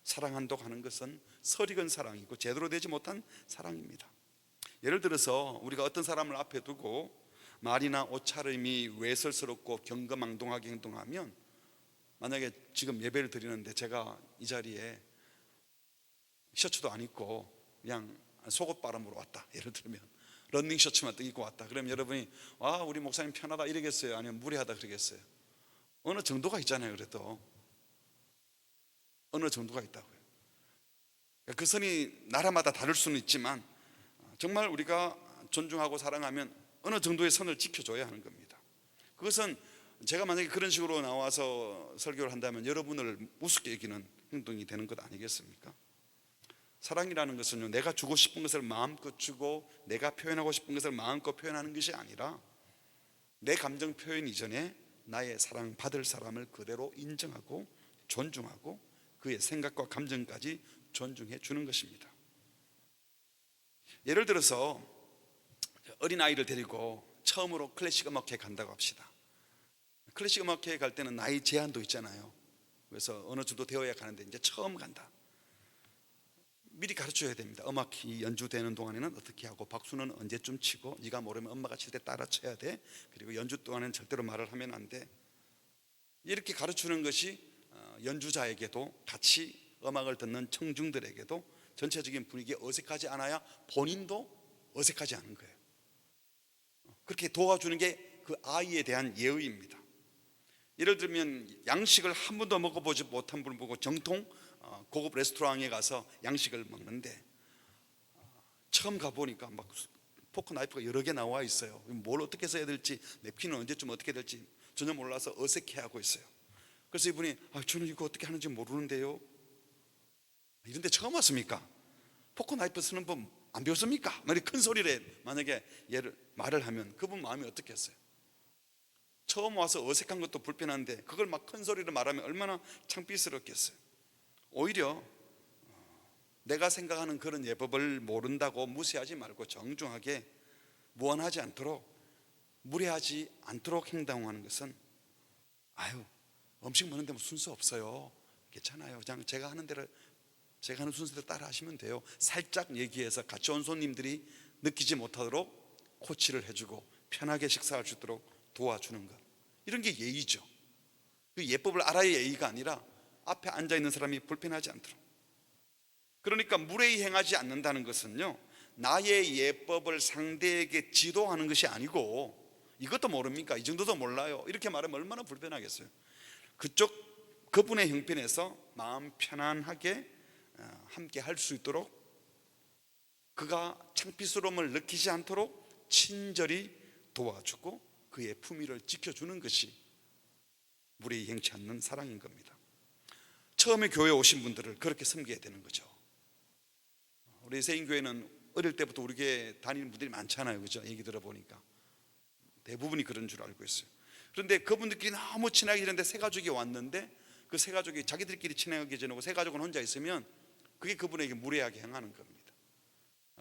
사랑한다고 하는 것은 설익은 사랑이고 제대로 되지 못한 사랑입니다. 예를 들어서 우리가 어떤 사람을 앞에 두고 말이나 옷차림이 외설스럽고 경거망동하게 행동하면, 만약에 지금 예배를 드리는데 제가 이 자리에 셔츠도 안 입고 그냥 속옷 바람으로 왔다, 예를 들면 런닝 셔츠만 입고 왔다, 그러면 여러분이 와, 우리 목사님 편하다 이러겠어요? 아니면 무례하다 그러겠어요? 어느 정도가 있잖아요. 그래도 어느 정도가 있다고요. 그 선이 나라마다 다를 수는 있지만 정말 우리가 존중하고 사랑하면 어느 정도의 선을 지켜줘야 하는 겁니다. 그것은 제가 만약에 그런 식으로 나와서 설교를 한다면 여러분을 우습게 여기는 행동이 되는 것 아니겠습니까? 사랑이라는 것은요, 내가 주고 싶은 것을 마음껏 주고 내가 표현하고 싶은 것을 마음껏 표현하는 것이 아니라 내 감정 표현 이전에 나의 사랑받을 사람을 그대로 인정하고 존중하고 그의 생각과 감정까지 존중해 주는 것입니다. 예를 들어서 어린아이를 데리고 처음으로 클래식 음악회에 간다고 합시다. 클래식 음악회에 갈 때는 나이 제한도 있잖아요. 그래서 어느 정도 되어야 가는데 이제 처음 간다. 미리 가르쳐야 됩니다. 음악이 연주되는 동안에는 어떻게 하고, 박수는 언제쯤 치고, 네가 모르면 엄마가 칠 때 따라 쳐야 돼. 그리고 연주 동안에는 절대로 말을 하면 안 돼. 이렇게 가르치는 것이 연주자에게도 같이 음악을 듣는 청중들에게도 전체적인 분위기에 어색하지 않아야 본인도 어색하지 않은 거예요. 그렇게 도와주는 게 그 아이에 대한 예의입니다. 예를 들면 양식을 한 번도 먹어보지 못한 분을 보고 정통 고급 레스토랑에 가서 양식을 먹는데 처음 가보니까 막 포크 나이프가 여러 개 나와 있어요. 뭘 어떻게 써야 될지, 냅킨은 언제쯤 어떻게 될지 전혀 몰라서 어색해하고 있어요. 그래서 이분이 저는 이거 어떻게 하는지 모르는데요. 이런데 처음 왔습니까? 포크 나이프 쓰는 법 안 배웠습니까? 큰 소리를 만약에 말을 하면 그분 마음이 어떻겠어요? 처음 와서 어색한 것도 불편한데 그걸 막 큰 소리로 말하면 얼마나 창피스럽겠어요. 오히려 내가 생각하는 그런 예법을 모른다고 무시하지 말고 정중하게 무언하지 않도록, 무례하지 않도록 행동하는 것은, 아유 음식 먹는데 뭐 순서 없어요, 괜찮아요, 그냥 제가 하는 대로, 제가 하는 순서대로 따라 하시면 돼요, 살짝 얘기해서 같이 온 손님들이 느끼지 못하도록 코치를 해주고 편하게 식사할 수 있도록 도와주는 것, 이런 게 예의죠. 그 예법을 알아야 예의가 아니라 앞에 앉아있는 사람이 불편하지 않도록. 그러니까 무례히 행하지 않는다는 것은요, 나의 예법을 상대에게 지도하는 것이 아니고, 이것도 모릅니까? 이 정도도 몰라요, 이렇게 말하면 얼마나 불편하겠어요. 그분의 형편에서 마음 편안하게 함께 할 수 있도록, 그가 창피스러움을 느끼지 않도록 친절히 도와주고 그의 품위를 지켜주는 것이 무례히 행치 않는 사랑인 겁니다. 처음에 교회에 오신 분들을 그렇게 섬겨야 되는 거죠. 우리 세인교회는 어릴 때부터 우리 교회 다니는 분들이 많잖아요, 그죠? 얘기 들어보니까 대부분이 그런 줄 알고 있어요. 그런데 그분들끼리 너무 친하게 지냈는데 새 가족이 왔는데 그 새 가족이 자기들끼리 친하게 지내고 새 가족은 혼자 있으면 그게 그분에게 무례하게 행하는 겁니다.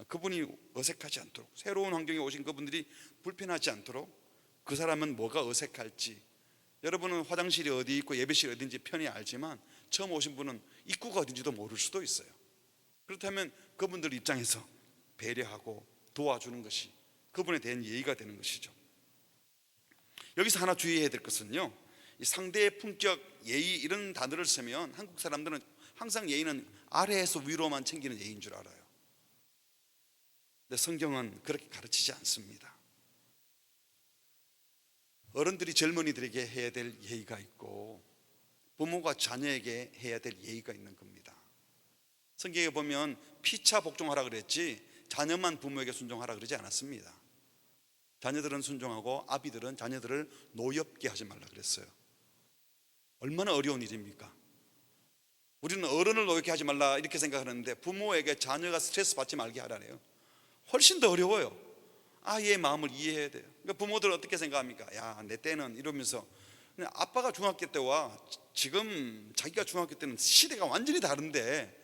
그분이 어색하지 않도록, 새로운 환경에 오신 그분들이 불편하지 않도록, 그 사람은 뭐가 어색할지, 여러분은 화장실이 어디 있고 예배실이 어딘지 편히 알지만 처음 오신 분은 입구가 어딘지도 모를 수도 있어요. 그렇다면 그분들 입장에서 배려하고 도와주는 것이 그분에 대한 예의가 되는 것이죠. 여기서 하나 주의해야 될 것은요, 이 상대의 품격, 예의 이런 단어를 쓰면 한국 사람들은 항상 예의는 아래에서 위로만 챙기는 예의인 줄 알아요. 근데 성경은 그렇게 가르치지 않습니다. 어른들이 젊은이들에게 해야 될 예의가 있고 부모가 자녀에게 해야 될 예의가 있는 겁니다. 성경에 보면 피차 복종하라 그랬지 자녀만 부모에게 순종하라 그러지 않았습니다. 자녀들은 순종하고 아비들은 자녀들을 노엽게 하지 말라 그랬어요. 얼마나 어려운 일입니까? 우리는 어른을 노엽게 하지 말라 이렇게 생각하는데 부모에게 자녀가 스트레스 받지 말게 하라네요. 훨씬 더 어려워요. 아이의 마음을 이해해야 돼요. 그러니까 부모들은 어떻게 생각합니까? 야, 내 때는 이러면서. 아빠가 중학교 때와 지금 자기가 중학교 때는 시대가 완전히 다른데,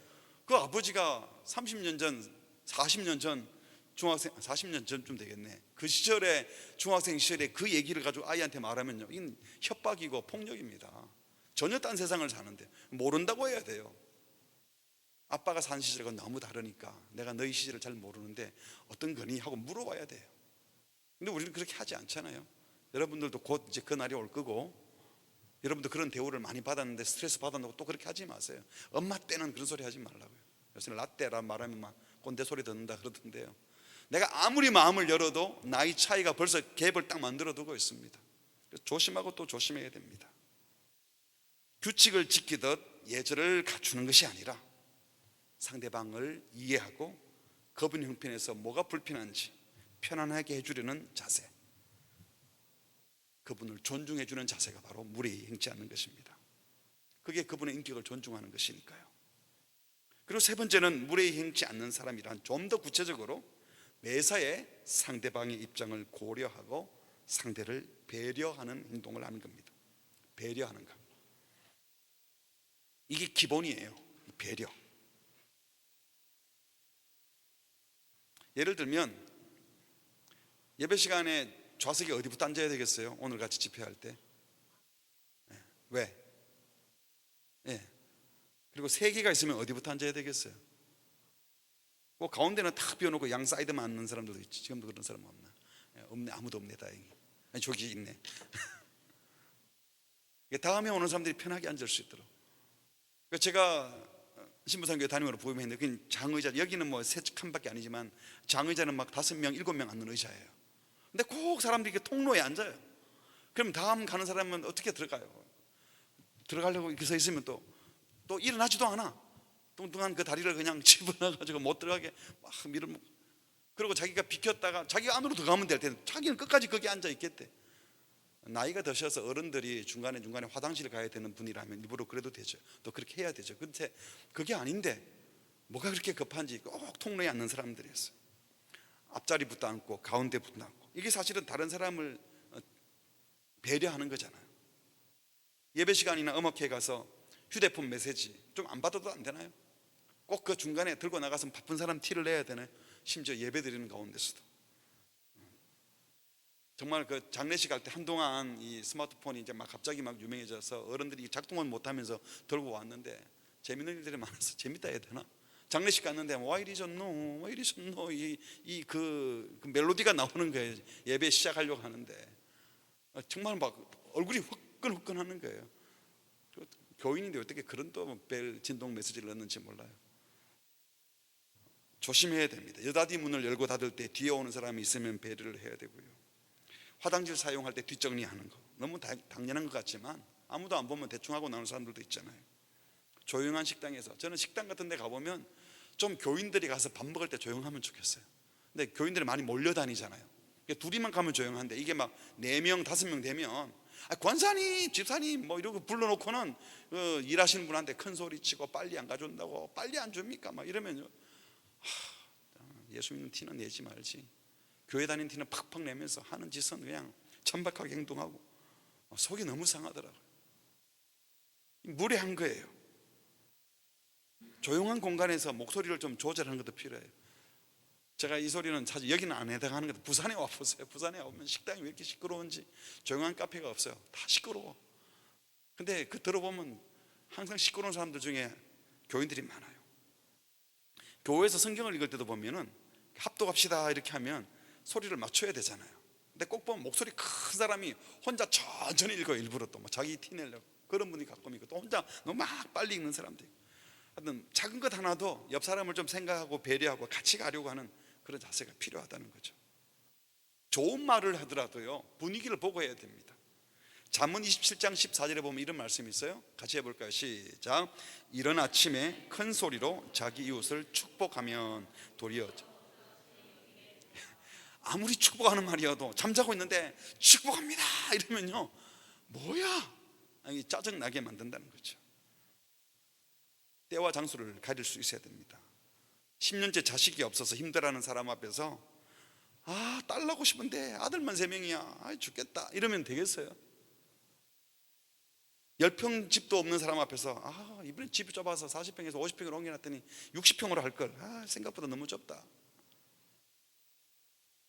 그 아버지가 30년 전, 40년 전 중학생, 40년 전쯤 되겠네, 그 시절에 중학생 시절에 그 얘기를 가지고 아이한테 말하면요, 이건 협박이고 폭력입니다. 전혀 딴 세상을 사는데 모른다고 해야 돼요. 아빠가 산 시절과 너무 다르니까 내가 너희 시절을 잘 모르는데 어떤 거니 하고 물어봐야 돼요. 근데 우리는 그렇게 하지 않잖아요. 여러분들도 곧 이제 그 날이 올 거고, 여러분도 그런 대우를 많이 받았는데 스트레스 받았다고 또 그렇게 하지 마세요. 엄마 때는 그런 소리 하지 말라고요. 요새는 라떼라 말하면 막 꼰대 소리 듣는다 그러던데요. 내가 아무리 마음을 열어도 나이 차이가 벌써 갭을 딱 만들어 두고 있습니다. 조심하고 또 조심해야 됩니다. 규칙을 지키듯 예절을 갖추는 것이 아니라 상대방을 이해하고 그분 형편에서 뭐가 불편한지 편안하게 해주려는 자세, 그분을 존중해주는 자세가 바로 무례히 행치 않는 것입니다. 그게 그분의 인격을 존중하는 것이니까요. 그리고 세 번째는 무례히 행치 않는 사람이란, 좀 더 구체적으로 매사에 상대방의 입장을 고려하고 상대를 배려하는 행동을 하는 겁니다. 배려하는 것, 이게 기본이에요. 배려. 예를 들면 예배 시간에 좌석에 어디부터 앉아야 되겠어요? 오늘 같이 집회할 때. 왜? 그리고 세 개가 있으면 어디부터 앉아야 되겠어요? 그 가운데는 탁 비워놓고 양 사이드만 앉는 사람들도 있지. 지금도 그런 사람 없나? 없네, 아무도 없네, 다행히. 아니, 저기 있네. 다음에 오는 사람들이 편하게 앉을 수 있도록. 제가 신부상교회 다니면서 보임했는데, 그 장의자, 여기는 뭐 세 칸밖에 아니지만 장의자는 막 5명, 7명 앉는 의자예요. 근데 꼭 사람들이 이렇게 통로에 앉아요. 그럼 다음 가는 사람은 어떻게 들어가요? 들어가려고 이렇게 서 있으면 또 일어나지도 않아. 뚱뚱한 그 다리를 그냥 집어넣어가지고 못 들어가게 막 밀어먹고, 그리고 자기가 비켰다가 자기가 안으로 들어가면 될 텐데 자기는 끝까지 거기 앉아 있겠대. 나이가 드셔서 어른들이 중간에 화장실 가야 되는 분이라면 일부러 그래도 되죠. 또 그렇게 해야 되죠. 근데 그게 아닌데 뭐가 그렇게 급한지 꼭 통로에 앉는 배려하는 거잖아요. 예배 시간이나 음악회 가서 휴대폰 메시지 좀 안 받아도 안 되나요? 꼭 그 중간에 들고 나가서 바쁜 사람 티를 내야 되나요? 심지어 예배 드리는 가운데서도. 정말 그 장례식 할 때 한동안 이 스마트폰이 이제 막 갑자기 막 유명해져서 어른들이 작동을 못하면서 들고 왔는데 재밌는 일들이 많아서 재밌다 해야 되나? 장례식 갔는데 와 이리 좋노, 와 이리 좋노, 그 멜로디가 나오는 거예요. 예배 시작하려고 하는데 정말 막 얼굴이 화끈화끈하는 거예요. 교인인데 어떻게 그런 또 벨 진동 메시지를 넣는지 몰라요. 조심해야 됩니다. 여닫이 문을 열고 닫을 때 뒤에 오는 사람이 있으면 배려를 해야 되고요. 화장실 사용할 때 뒷정리하는 거 너무 당연한 것 같지만 아무도 안 보면 대충 하고 나오는 사람들도 있잖아요. 조용한 식당에서, 저는 식당 같은 데 가보면 좀 교인들이 가서 밥 먹을 때 조용하면 좋겠어요. 근데 교인들이 많이 몰려다니잖아요. 둘이만 가면 조용한데 이게 막 4명 5명 되면 권사님 집사님 뭐 이러고 불러놓고는 일하시는 분한테 큰 소리 치고 빨리 안 가져온다고, 빨리 안 줍니까 막 이러면 예수 믿는 티는 내지 말지, 교회 다니는 티는 팍팍 내면서 하는 짓은 그냥 천박하게 행동하고 속이 너무 상하더라고요. 무례한 거예요. 조용한 공간에서 목소리를 좀 조절하는 것도 필요해요. 제가 이 소리는 사실 여기는 안 해당하는 것, 부산에 와보세요. 부산에 오면 식당이 왜 이렇게 시끄러운지. 조용한 카페가 없어요. 다 시끄러워. 근데 그 들어보면 항상 시끄러운 사람들 중에 교인들이 많아요. 교회에서 성경을 읽을 때도 보면은 합독합시다 이렇게 하면 소리를 맞춰야 되잖아요. 근데 꼭 보면 목소리 큰 사람이 혼자 천천히 읽어요. 일부러 또 뭐 자기 티 내려고. 그런 분이 가끔 있고, 또 혼자 너무 막 빨리 읽는 사람들. 하여튼 작은 것 하나도 옆 사람을 좀 생각하고 배려하고 같이 가려고 하는 그런 자세가 필요하다는 거죠. 좋은 말을 하더라도요 분위기를 보고 해야 됩니다. 잠언 27장 14절에 보면 이런 말씀이 있어요. 같이 해볼까요? 시작. 이른 아침에 큰 소리로 자기 이웃을 축복하면 도리어, 아무리 축복하는 말이어도 잠자고 있는데 축복합니다 이러면요 뭐야, 짜증나게 만든다는 거죠. 때와 장소를 가릴 수 있어야 됩니다. 10년째 자식이 없어서 힘들어하는 사람 앞에서 딸 낳고 싶은데 아들만 3명이야 죽겠다 이러면 되겠어요? 10평 집도 없는 사람 앞에서 이번에 집이 좁아서 40평에서 50평으로 옮겨놨더니 60평으로 할걸, 생각보다 너무 좁다.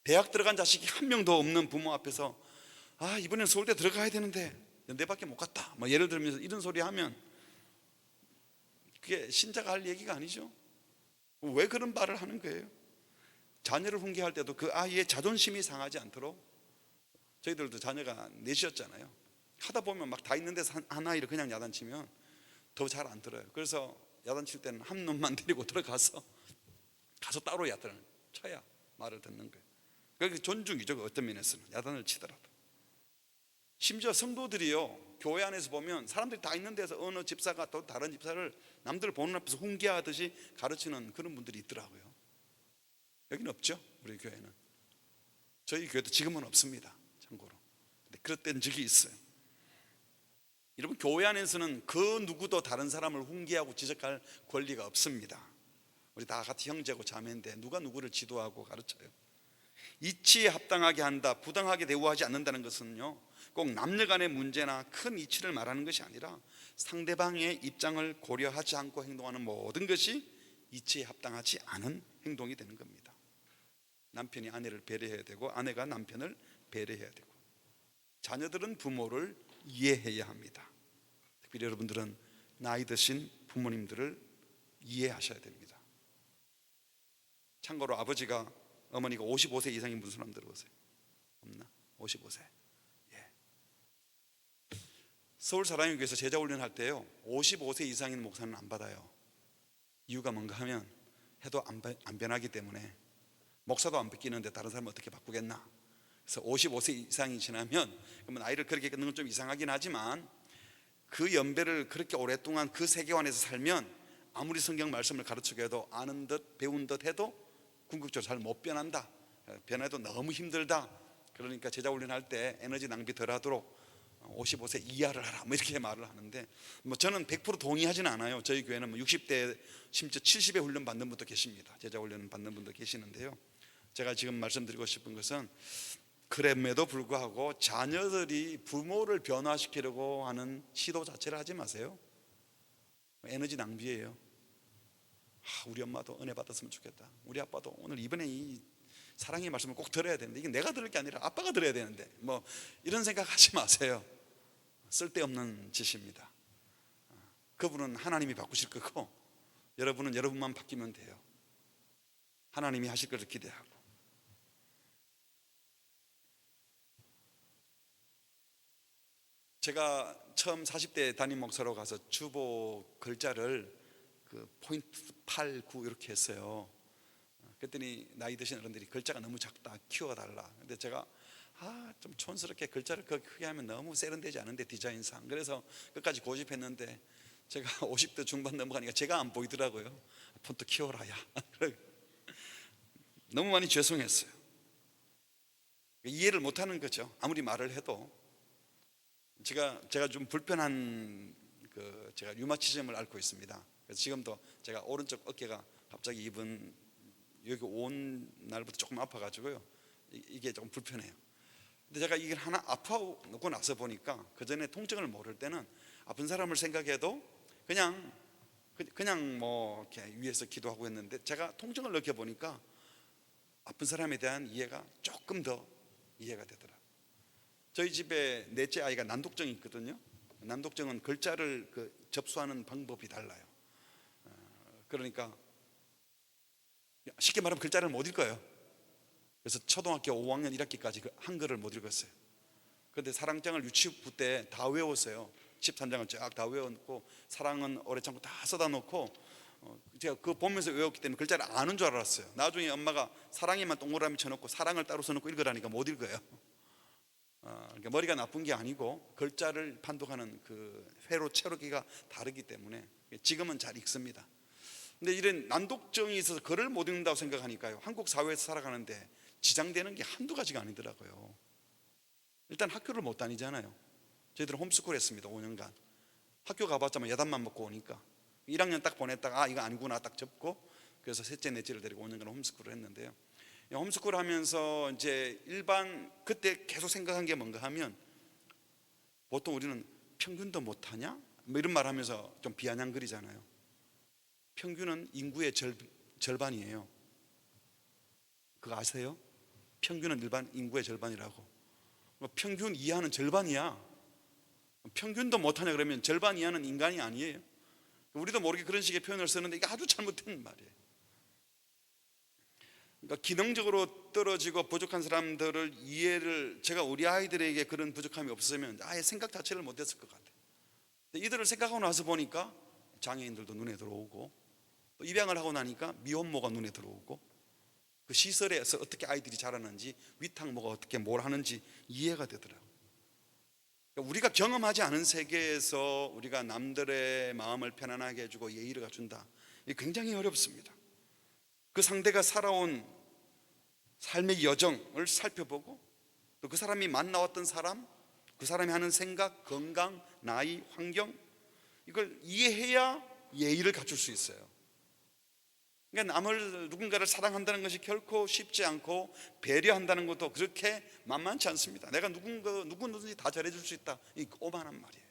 대학 들어간 자식이 한 명도 없는 부모 앞에서 이번에는 서울대 들어가야 되는데 연대밖에 못 갔다 뭐 예를 들면서 이런 소리 하면 그게 신자가 할 얘기가 아니죠. 왜 그런 말을 하는 거예요? 자녀를 훈계할 때도 그 아이의 자존심이 상하지 않도록, 저희들도 자녀가 넷이었잖아요. 하다 보면 막 다 있는 데서 한 아이를 그냥 야단치면 더 잘 안 들어요. 그래서 야단칠 때는 한 놈만 데리고 들어가서 따로 야단을 쳐야 말을 듣는 거예요. 그게 존중이죠. 어떤 면에서는 야단을 치더라도. 심지어 성도들이요 교회 안에서 보면 사람들이 다 있는 데서 어느 집사가 또 다른 집사를 남들 보는 앞에서 훈계하듯이 가르치는 그런 분들이 있더라고요. 여기는 없죠. 우리 교회는. 저희 교회도 지금은 없습니다. 참고로. 근데 그랬던 적이 있어요. 여러분, 교회 안에서는 그 누구도 다른 사람을 훈계하고 지적할 권리가 없습니다. 우리 다 같이 형제고 자매인데 누가 누구를 지도하고 가르쳐요? 이치에 합당하게 한다, 부당하게 대우하지 않는다는 것은요 꼭 남녀 간의 문제나 큰 이치를 말하는 것이 아니라 상대방의 입장을 고려하지 않고 행동하는 모든 것이 이치에 합당하지 않은 행동이 되는 겁니다. 남편이 아내를 배려해야 되고 아내가 남편을 배려해야 되고, 자녀들은 부모를 이해해야 합니다. 특별히 여러분들은 나이 드신 부모님들을 이해하셔야 됩니다. 참고로 아버지가 어머니가 55세 이상인 분 손 한번 들어보세요. 없나? 55세. 예. 서울 사랑의 교회에서 제자 훈련할 때요 55세 이상인 목사는 안 받아요. 이유가 뭔가 하면 해도 안 변하기 때문에. 목사도 안 바뀌는데 다른 사람은 어떻게 바꾸겠나. 그래서 55세 이상이 지나면, 그러면 나이를 그렇게 끊는 건 좀 이상하긴 하지만 그 연배를 그렇게 오랫동안 그 세계관에서 살면 아무리 성경 말씀을 가르치게 해도 아는 듯 배운 듯 해도 궁극적으로 잘 못 변한다. 변해도 너무 힘들다. 그러니까 제자 훈련할 때 에너지 낭비 덜 하도록 55세 이하를 하라 뭐 이렇게 말을 하는데, 뭐 저는 100% 동의하지는 않아요. 저희 교회는 뭐 60대 심지어 70에 훈련 받는 분도 계십니다. 제자 훈련 받는 분도 계시는데요, 제가 지금 말씀드리고 싶은 것은 그럼에도 불구하고 자녀들이 부모를 변화시키려고 하는 시도 자체를 하지 마세요. 에너지 낭비예요. 우리 엄마도 은혜 받았으면 좋겠다, 우리 아빠도 오늘 이번에 이 사랑의 말씀을 꼭 들어야 되는데, 이게 내가 들을 게 아니라 아빠가 들어야 되는데, 뭐 이런 생각 하지 마세요. 쓸데없는 짓입니다. 그분은 하나님이 바꾸실 거고, 여러분은 여러분만 바뀌면 돼요. 하나님이 하실 것을 기대하고. 제가 처음 40대 담임 목사로 가서 주보 글자를 그 포인트 8, 9 이렇게 했어요. 그랬더니 나이 드신 어른들이 글자가 너무 작다, 키워달라. 근데 제가 좀 촌스럽게 글자를 크게 하면 너무 세련되지 않은데, 디자인상. 그래서 끝까지 고집했는데 제가 50대 중반 넘어가니까 제가 안 보이더라고요. 폰트 키워라 야. 너무 많이 죄송했어요. 이해를 못하는 거죠. 아무리 말을 해도. 제가 좀 불편한 제가 류마티즘을 앓고 있습니다. 그래서 지금도 제가 오른쪽 어깨가 갑자기 여기 온 날부터 조금 아파가지고요, 이게 조금 불편해요. 근데 제가 이걸 하나 아파오고 나서 보니까, 그 전에 통증을 모를 때는 아픈 사람을 생각해도 그냥 뭐 이렇게 위에서 기도하고 했는데, 제가 통증을 느껴보니까 아픈 사람에 대한 이해가 조금 더 이해가 되더라고요. 저희 집에 넷째 아이가 난독증이 있거든요. 난독증은 글자를 접수하는 방법이 달라요. 그러니까 쉽게 말하면 글자를 못 읽어요. 그래서 초등학교 5학년 1학기까지 한글을 못 읽었어요. 그런데 사랑장을 유치부 때 다 외웠어요. 13장을 쫙 다 외웠고, 사랑은 오래 참고 다 써다 놓고, 제가 그거 보면서 외웠기 때문에 글자를 아는 줄 알았어요. 나중에 엄마가 사랑에만 동그라미 쳐놓고 사랑을 따로 써놓고 읽으라니까 못 읽어요. 그러니까 머리가 나쁜 게 아니고 글자를 판독하는 회로 채우기가 다르기 때문에 지금은 잘 읽습니다. 근데 이런 난독증이 있어서 글을 못 읽는다고 생각하니까요, 한국 사회에서 살아가는데 지장되는 게 한두 가지가 아니더라고요. 일단 학교를 못 다니잖아요. 저희들은 홈스쿨 했습니다. 5년간 학교 가봤자만 야단만 먹고 오니까 1학년 딱 보냈다가 이거 아니구나 딱 접고, 그래서 셋째 넷째를 데리고 5년간 홈스쿨을 했는데요, 홈스쿨 하면서 이제 그때 계속 생각한 게 뭔가 하면, 보통 우리는 평균도 못하냐? 뭐 이런 말 하면서 좀 비아냥거리잖아요. 평균은 인구의 절반이에요. 그거 아세요? 평균은 일반 인구의 절반이라고. 평균 이하는 절반이야. 평균도 못하냐 그러면 절반 이하는 인간이 아니에요. 우리도 모르게 그런 식의 표현을 쓰는데 이게 아주 잘못된 말이에요. 그러니까 기능적으로 떨어지고 부족한 사람들을 제가 우리 아이들에게 그런 부족함이 없으면 아예 생각 자체를 못했을 것 같아요. 이들을 생각하고 나서 보니까 장애인들도 눈에 들어오고, 또 입양을 하고 나니까 미혼모가 눈에 들어오고, 그 시설에서 어떻게 아이들이 자라는지, 위탁모가 어떻게 뭘 하는지 이해가 되더라고요. 그러니까 우리가 경험하지 않은 세계에서 우리가 남들의 마음을 편안하게 해주고 예의를 갖춘다, 이게 굉장히 어렵습니다. 그 상대가 살아온 삶의 여정을 살펴보고, 또 그 사람이 만나왔던 사람, 그 사람이 하는 생각, 건강, 나이, 환경, 이걸 이해해야 예의를 갖출 수 있어요. 그러니까 누군가를 사랑한다는 것이 결코 쉽지 않고, 배려한다는 것도 그렇게 만만치 않습니다. 내가 누구든지 다 잘해줄 수 있다, 이 오만한 말이에요.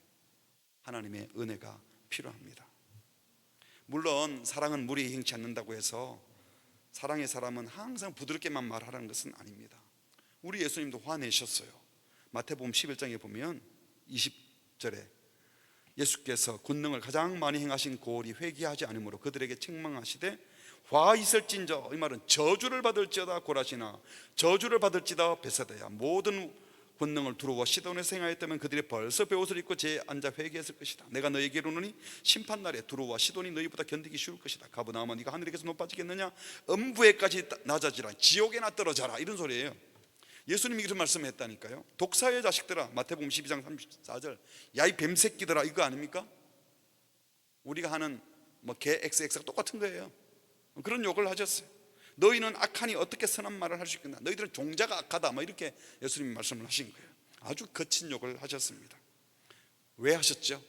하나님의 은혜가 필요합니다. 물론 사랑은 무리에 행치 않는다고 해서 사랑의 사람은 항상 부드럽게만 말하라는 것은 아닙니다. 우리 예수님도 화내셨어요. 마태복음 11장에 보면 20절에 예수께서 권능을 가장 많이 행하신 고을이 회개하지 않으므로 그들에게 책망하시되 화 있을진저, 이 말은 저주를 받을지어다 고라시나, 저주를 받을지다 베사다야. 모든 권능을 두루와 시돈에서 행하였다면 그들이 벌써 베옷을 입고 제 앉아 회개했을 것이다. 내가 너에게 이르노니 심판날에 두루와 시돈이 너희보다 견디기 쉬울 것이다. 가버나움아, 네가 하늘에게서 높아지겠느냐? 음부에까지 낮아지라, 지옥에나 떨어져라, 이런 소리예요. 예수님이 그런 말씀을 했다니까요. 독사의 자식들아, 마태복음 12장 34절, 야 이 뱀새끼들아, 이거 아닙니까? 우리가 하는 개 XX가 똑같은 거예요. 그런 욕을 하셨어요. 너희는 악하니 어떻게 선한 말을 할 수 있겠나? 너희들은 종자가 악하다, 이렇게 예수님이 말씀을 하신 거예요. 아주 거친 욕을 하셨습니다. 왜 하셨죠?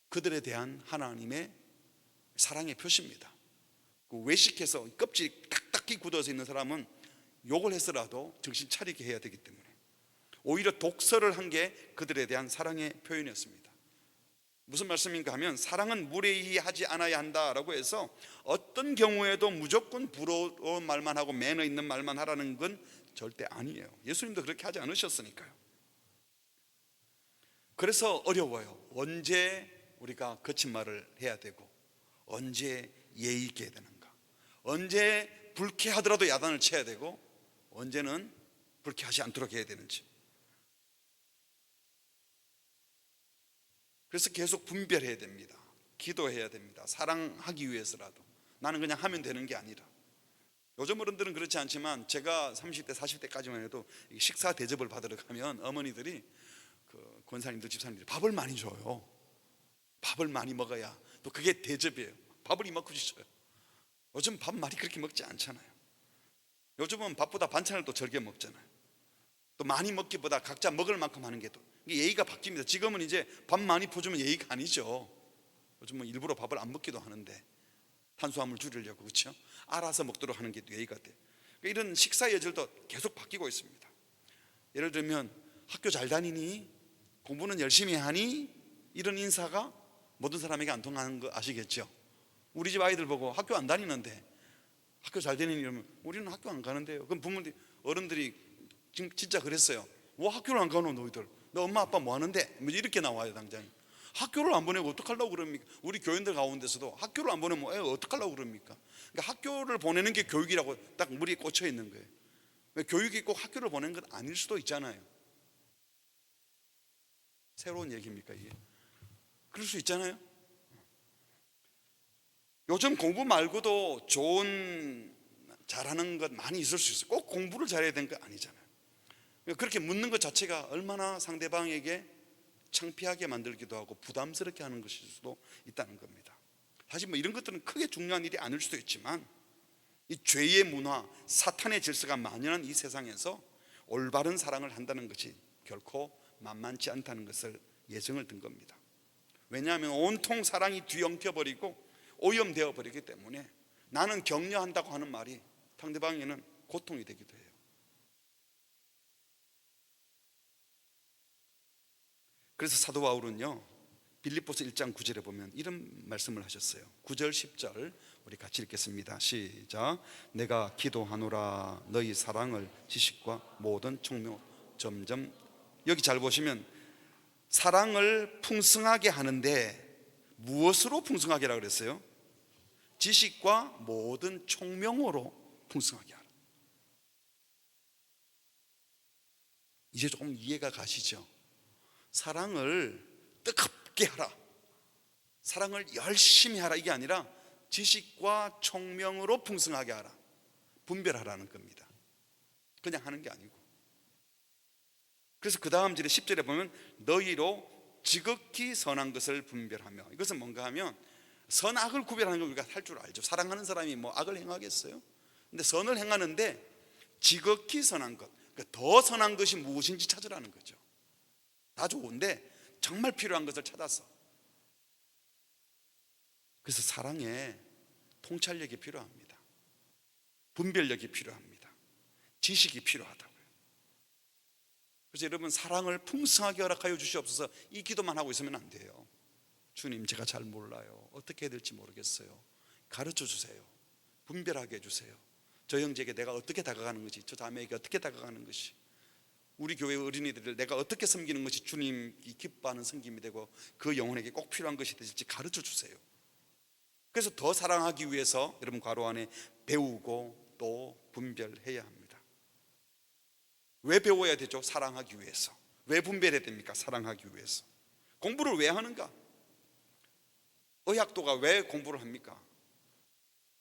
그들에 대한 하나님의 사랑의 표시입니다. 외식해서 껍질이 딱딱히 굳어서 있는 사람은 욕을 해서라도 정신 차리게 해야 되기 때문에 오히려 독서를 한 게 그들에 대한 사랑의 표현이었습니다. 무슨 말씀인가 하면 사랑은 무례히하지 않아야 한다라고 해서 어떤 경우에도 무조건 부러운 말만 하고 매너 있는 말만 하라는 건 절대 아니에요. 예수님도 그렇게 하지 않으셨으니까요. 그래서 어려워요. 언제 우리가 거친 말을 해야 되고 언제 예의 있게 해야 되는가, 언제 불쾌하더라도 야단을 쳐야 되고 언제는 불쾌하지 않도록 해야 되는지. 그래서 계속 분별해야 됩니다. 기도해야 됩니다. 사랑하기 위해서라도. 나는 그냥 하면 되는 게 아니라. 요즘 어른들은 그렇지 않지만 제가 30대 40대까지만 해도 식사 대접을 받으러 가면 어머니들이 그 권사님들 집사님들이 밥을 많이 줘요. 밥을 많이 먹어야 또 그게 대접이에요. 밥을 이만큼 주셔요. 요즘 밥 많이 그렇게 먹지 않잖아요. 요즘은 밥보다 반찬을 또 절개 먹잖아요. 또 많이 먹기보다 각자 먹을 만큼 하는 게 또 예의가 바뀝니다. 지금은 이제 밥 많이 퍼주면 예의가 아니죠. 요즘은 일부러 밥을 안 먹기도 하는데 탄수화물 줄이려고, 그렇죠? 알아서 먹도록 하는 게 또 예의가 돼요. 그러니까 이런 식사 예절도 계속 바뀌고 있습니다. 예를 들면 학교 잘 다니니? 공부는 열심히 하니? 이런 인사가 모든 사람에게 안 통하는 거 아시겠죠? 우리 집 아이들 보고 학교 안 다니는데 학교 잘 다니니? 이러면 우리는 학교 안 가는데요. 그럼 부모님, 어른들이 진짜 그랬어요. 뭐 학교를 안 가노 너희들? 너 엄마 아빠 뭐 하는데? 뭐 이렇게 나와요. 당장 학교를 안 보내고 어떡하려고 그럽니까? 우리 교인들 가운데서도 학교를 안 보내면 애 어떡하려고 그럽니까? 그러니까 학교를 보내는 게 교육이라고 딱 머리에 꽂혀 있는 거예요. 교육이 꼭 학교를 보내는 건 아닐 수도 있잖아요. 새로운 얘기입니까 이게? 그럴 수 있잖아요. 요즘 공부 말고도 좋은 잘하는 것 많이 있을 수 있어요. 꼭 공부를 잘해야 되는 거 아니잖아요. 그렇게 묻는 것 자체가 얼마나 상대방에게 창피하게 만들기도 하고 부담스럽게 하는 것일 수도 있다는 겁니다. 사실 뭐 이런 것들은 크게 중요한 일이 아닐 수도 있지만 이 죄의 문화, 사탄의 질서가 만연한 이 세상에서 올바른 사랑을 한다는 것이 결코 만만치 않다는 것을 예정을 든 겁니다. 왜냐하면 온통 사랑이 뒤엉켜버리고 오염되어 버리기 때문에 나는 격려한다고 하는 말이 상대방에게는 고통이 되기도 해요. 그래서 사도 바울은요, 빌립보서 1장 9절에 보면 이런 말씀을 하셨어요. 9절 10절 우리 같이 읽겠습니다. 시작. 내가 기도하노라 너희 사랑을 지식과 모든 총명. 점점 여기 잘 보시면 사랑을 풍성하게 하는데 무엇으로 풍성하게 하라고 그랬어요? 지식과 모든 총명으로 풍성하게 하라. 이제 조금 이해가 가시죠? 사랑을 뜨겁게 하라, 사랑을 열심히 하라, 이게 아니라 지식과 총명으로 풍성하게 하라, 분별하라는 겁니다. 그냥 하는 게 아니고. 그래서 그 다음 절에 10절에 보면 너희로 지극히 선한 것을 분별하며, 이것은 뭔가 하면 선악을 구별하는 걸 우리가 할 줄 알죠. 사랑하는 사람이 뭐 악을 행하겠어요? 근데 선을 행하는데 지극히 선한 것, 그러니까 더 선한 것이 무엇인지 찾으라는 거죠. 다 좋은데 정말 필요한 것을 찾아서. 그래서 사랑에 통찰력이 필요합니다. 분별력이 필요합니다. 지식이 필요하다고요. 그래서 여러분, 사랑을 풍성하게 허락하여 주시옵소서, 이 기도만 하고 있으면 안 돼요. 주님, 제가 잘 몰라요. 어떻게 해야 될지 모르겠어요. 가르쳐 주세요. 분별하게 해주세요. 저 형제에게 내가 어떻게 다가가는 것이, 저 자매에게 어떻게 다가가는 것이, 우리 교회 어린이들을 내가 어떻게 섬기는 것이 주님이 기뻐하는 섬김이 되고 그 영혼에게 꼭 필요한 것이 될지 가르쳐 주세요. 그래서 더 사랑하기 위해서 여러분 괄호 안에 배우고 또 분별해야 합니다. 왜 배워야 되죠? 사랑하기 위해서. 왜 분별해야 됩니까? 사랑하기 위해서. 공부를 왜 하는가? 의학도가 왜 공부를 합니까?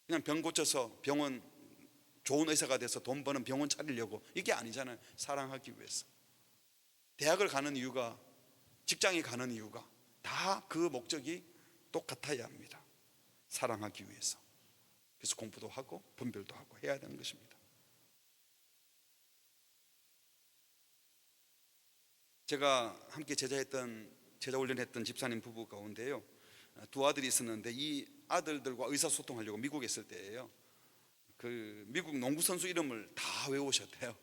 그냥 병 고쳐서 병원 좋은 의사가 돼서 돈 버는 병원 차리려고, 이게 아니잖아요. 사랑하기 위해서. 대학을 가는 이유가, 직장에 가는 이유가 다 그 목적이 똑같아야 합니다. 사랑하기 위해서. 그래서 공부도 하고 분별도 하고 해야 되는 것입니다. 제가 함께 제자 훈련했던 집사님 부부 가운데요, 두 아들이 있었는데 이 아들들과 의사소통하려고 미국에 있을 때예요. 그 미국 농구 선수 이름을 다 외우셨대요.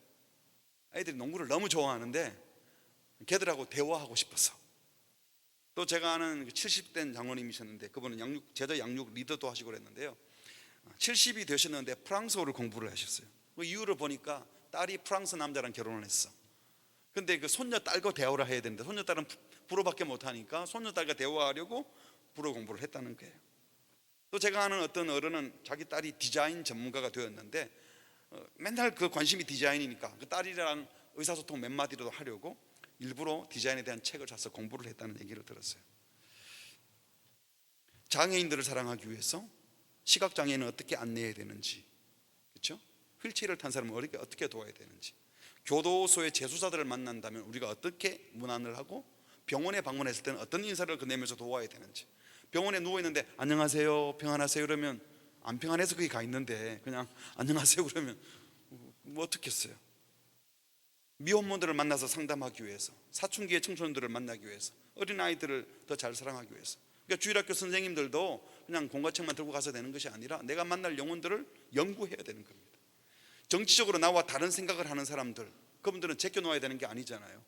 아이들이 농구를 너무 좋아하는데 걔들하고 대화하고 싶어서. 또 제가 아는 70대 장로님이셨는데 그분은 제자 양육 리더도 하시고 그랬는데요. 70이 되셨는데 프랑스어를 공부를 하셨어요. 그 이유를 보니까 딸이 프랑스 남자랑 결혼을 했어. 근데 그 손녀 딸과 대화를 해야 되는데 손녀 딸은 불어밖에 못하니까 손녀 딸과 대화하려고 불어 공부를 했다는 거예요. 또 제가 아는 어떤 어른은 자기 딸이 디자인 전문가가 되었는데 맨날 그 관심이 디자인이니까 그 딸이랑 의사소통 몇 마디라도 하려고 일부러 디자인에 대한 책을 사서 공부를 했다는 얘기를 들었어요. 장애인들을 사랑하기 위해서 시각장애인은 어떻게 안내해야 되는지, 그렇죠? 휠체어를 탄 사람은 어떻게 도와야 되는지, 교도소의 재수사들을 만난다면 우리가 어떻게 문안을 하고 병원에 방문했을 때는 어떤 인사를 건네면서 도와야 되는지, 병원에 누워있는데 안녕하세요 평안하세요 그러면 안 평안해서 거기 가 있는데 그냥 안녕하세요 그러면 뭐 어떻겠어요? 미혼모들을 만나서 상담하기 위해서, 사춘기의 청소년들을 만나기 위해서, 어린아이들을 더 잘 사랑하기 위해서. 그러니까 주일학교 선생님들도 그냥 공과책만 들고 가서 되는 것이 아니라 내가 만날 영혼들을 연구해야 되는 겁니다. 정치적으로 나와 다른 생각을 하는 사람들, 그분들은 제껴놓아야 되는 게 아니잖아요.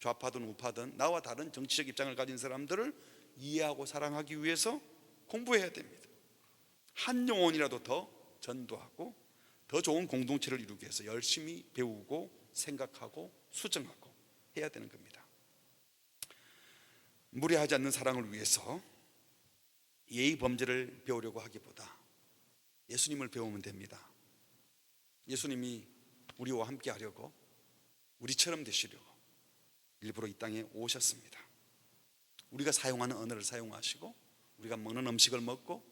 좌파든 우파든 나와 다른 정치적 입장을 가진 사람들을 이해하고 사랑하기 위해서 공부해야 됩니다. 한 영혼이라도 더 전도하고 더 좋은 공동체를 이루기 위해서 열심히 배우고 생각하고 수정하고 해야 되는 겁니다. 무례하지 않는 사랑을 위해서 예의 범죄를 배우려고 하기보다 예수님을 배우면 됩니다. 예수님이 우리와 함께 하려고, 우리처럼 되시려고 일부러 이 땅에 오셨습니다. 우리가 사용하는 언어를 사용하시고, 우리가 먹는 음식을 먹고,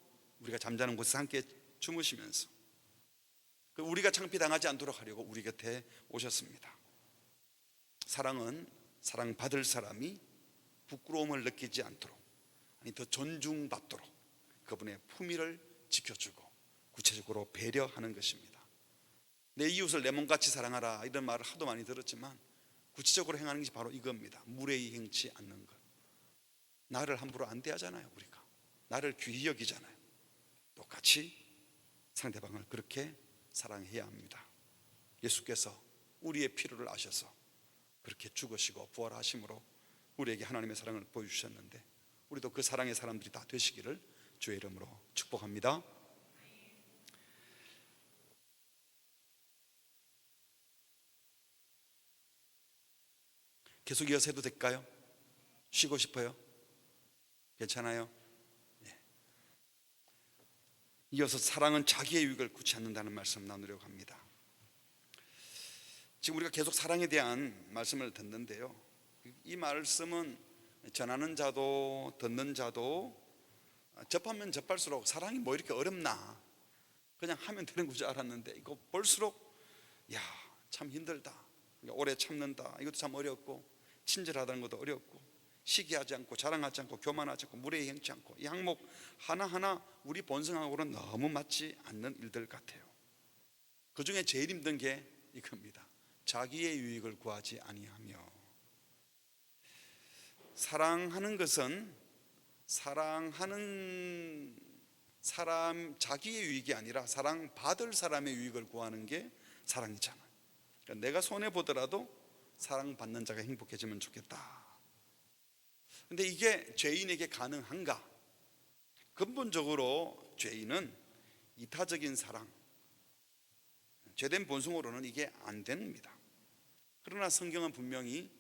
우리가 잠자는 곳에서 함께 주무시면서 우리가 창피당하지 않도록 하려고 우리 곁에 오셨습니다. 사랑은 사랑받을 사람이 부끄러움을 느끼지 않도록, 아니 더 존중받도록 그분의 품위를 지켜주고 구체적으로 배려하는 것입니다. 내 이웃을 내 몸같이 사랑하라 이런 말을 하도 많이 들었지만 구체적으로 행하는 것이 바로 이겁니다. 무례히 행치 않는 것. 나를 함부로 안 대하잖아요. 우리가 나를 귀히 여기잖아요. 똑같이 상대방을 그렇게 사랑해야 합니다. 예수께서 우리의 필요를 아셔서 그렇게 죽으시고 부활하심으로 우리에게 하나님의 사랑을 보여주셨는데 우리도 그 사랑의 사람들이 다 되시기를 주의 이름으로 축복합니다. 계속 이어서 해도 될까요? 쉬고 싶어요? 괜찮아요? 네. 이어서 사랑은 자기의 유익을 구치 않는다는 말씀 나누려고 합니다. 지금 우리가 계속 사랑에 대한 말씀을 듣는데요, 이 말씀은 전하는 자도 듣는 자도 접하면 접할수록 사랑이 뭐 이렇게 어렵나, 그냥 하면 되는 줄 알았는데 이거 볼수록 야, 참 힘들다, 오래 참는다, 이것도 참 어렵고, 친절하다는 것도 어렵고, 시기하지 않고 자랑하지 않고 교만하지 않고 무례히 행치 않고, 이 항목 하나하나 우리 본성하고는 너무 맞지 않는 일들 같아요. 그 중에 제일 힘든 게 이겁니다. 자기의 유익을 구하지 아니하며. 사랑하는 것은 사랑하는 사람 자기의 유익이 아니라 사랑받을 사람의 유익을 구하는 게 사랑이잖아요. 그러니까 내가 손해보더라도 사랑받는 자가 행복해지면 좋겠다. 근데 이게 죄인에게 가능한가? 근본적으로 죄인은 이타적인 사랑, 죄된 본성으로는 이게 안 됩니다. 그러나 성경은 분명히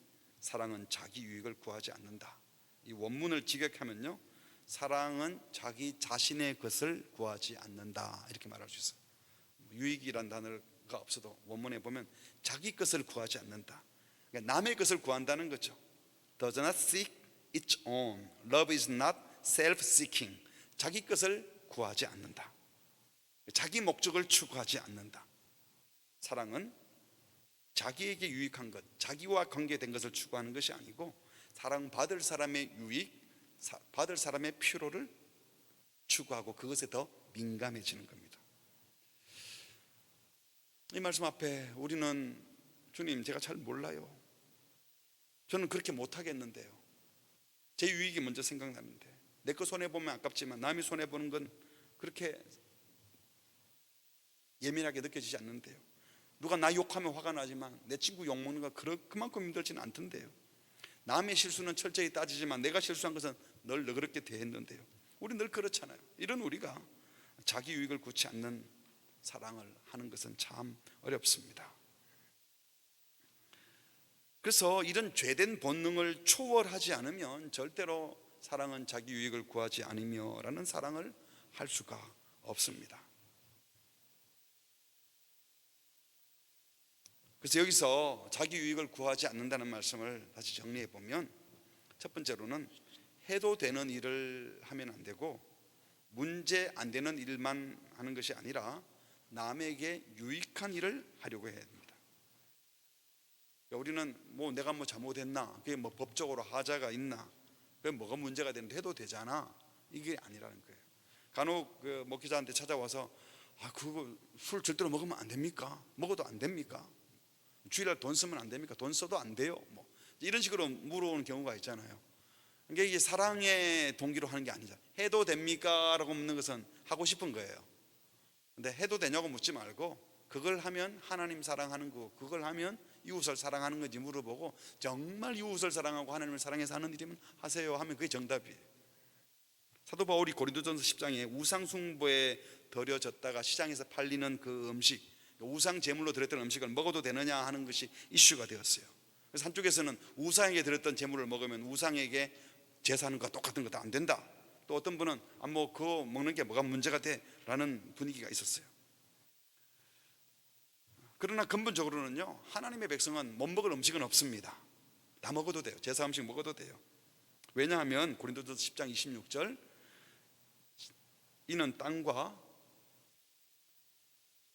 사랑은 자기 유익을 구하지 않는다. 이 원문을 직역하면요, 사랑은 자기 자신의 것을 구하지 않는다 이렇게 말할 수 있어요. 유익이란 단어가 없어도 원문에 보면 자기 것을 구하지 않는다, 그러니까 남의 것을 구한다는 거죠. Does not seek its own. Love is not self-seeking. 자기 것을 구하지 않는다. 자기 목적을 추구하지 않는다. 사랑은 자기에게 유익한 것, 자기와 관계된 것을 추구하는 것이 아니고 사랑받을 사람의 유익, 받을 사람의 필요를 추구하고 그것에 더 민감해지는 겁니다. 이 말씀 앞에 우리는 주님, 제가 잘 몰라요. 저는 그렇게 못하겠는데요. 제 유익이 먼저 생각나는데, 내 거 손해보면 아깝지만 남이 손해보는 건 그렇게 예민하게 느껴지지 않는데요. 누가 나 욕하면 화가 나지만 내 친구 욕먹는 거 그만큼 힘들지는 않던데요. 남의 실수는 철저히 따지지만 내가 실수한 것은 늘 너그럽게 대했는데요. 우리 늘 그렇잖아요. 이런 우리가 자기 유익을 굳지 않는 사랑을 하는 것은 참 어렵습니다. 그래서 이런 죄된 본능을 초월하지 않으면 절대로 사랑은 자기 유익을 구하지 않으며 라는 사랑을 할 수가 없습니다. 그래서 여기서 자기 유익을 구하지 않는다는 말씀을 다시 정리해 보면, 첫 번째로는 해도 되는 일을 하면 안 되고 문제 안 되는 일만 하는 것이 아니라 남에게 유익한 일을 하려고 해야 됩니다. 우리는 내가 잘못했나, 그게 법적으로 하자가 있나, 그게 뭐가 문제가 되는데 해도 되잖아, 이게 아니라는 거예요. 간혹 목회자한테 찾아와서 그거 술 절대로 먹으면 안 됩니까? 먹어도 안 됩니까? 주일날 돈 쓰면 안 됩니까? 돈 써도 안 돼요. 이런 식으로 물어오는 경우가 있잖아요. 그러니까 이게 사랑의 동기로 하는 게 아니죠. 해도 됩니까? 라고 묻는 것은 하고 싶은 거예요. 근데 해도 되냐고 묻지 말고, 그걸 하면 하나님 사랑하는 거, 그걸 하면 이웃을 사랑하는 건지 물어보고, 정말 이웃을 사랑하고 하나님을 사랑해서 하는 일이면 하세요 하면 그게 정답이에요. 사도 바울이 고린도전서 10장에 우상 숭배에 들여졌다가 시장에서 팔리는 그 음식, 우상 제물로 드렸던 음식을 먹어도 되느냐 하는 것이 이슈가 되었어요. 그래서 한쪽에서는 우상에게 드렸던 제물을 먹으면 우상에게 제사하는 것과 똑같은 것도 안 된다. 또 어떤 분은 그거 먹는 게 뭐가 문제가 돼? 라는 분위기가 있었어요. 그러나 근본적으로는요, 하나님의 백성은 못 먹을 음식은 없습니다. 다 먹어도 돼요. 제사 음식 먹어도 돼요. 왜냐하면 고린도전서 10장 26절, 이는 땅과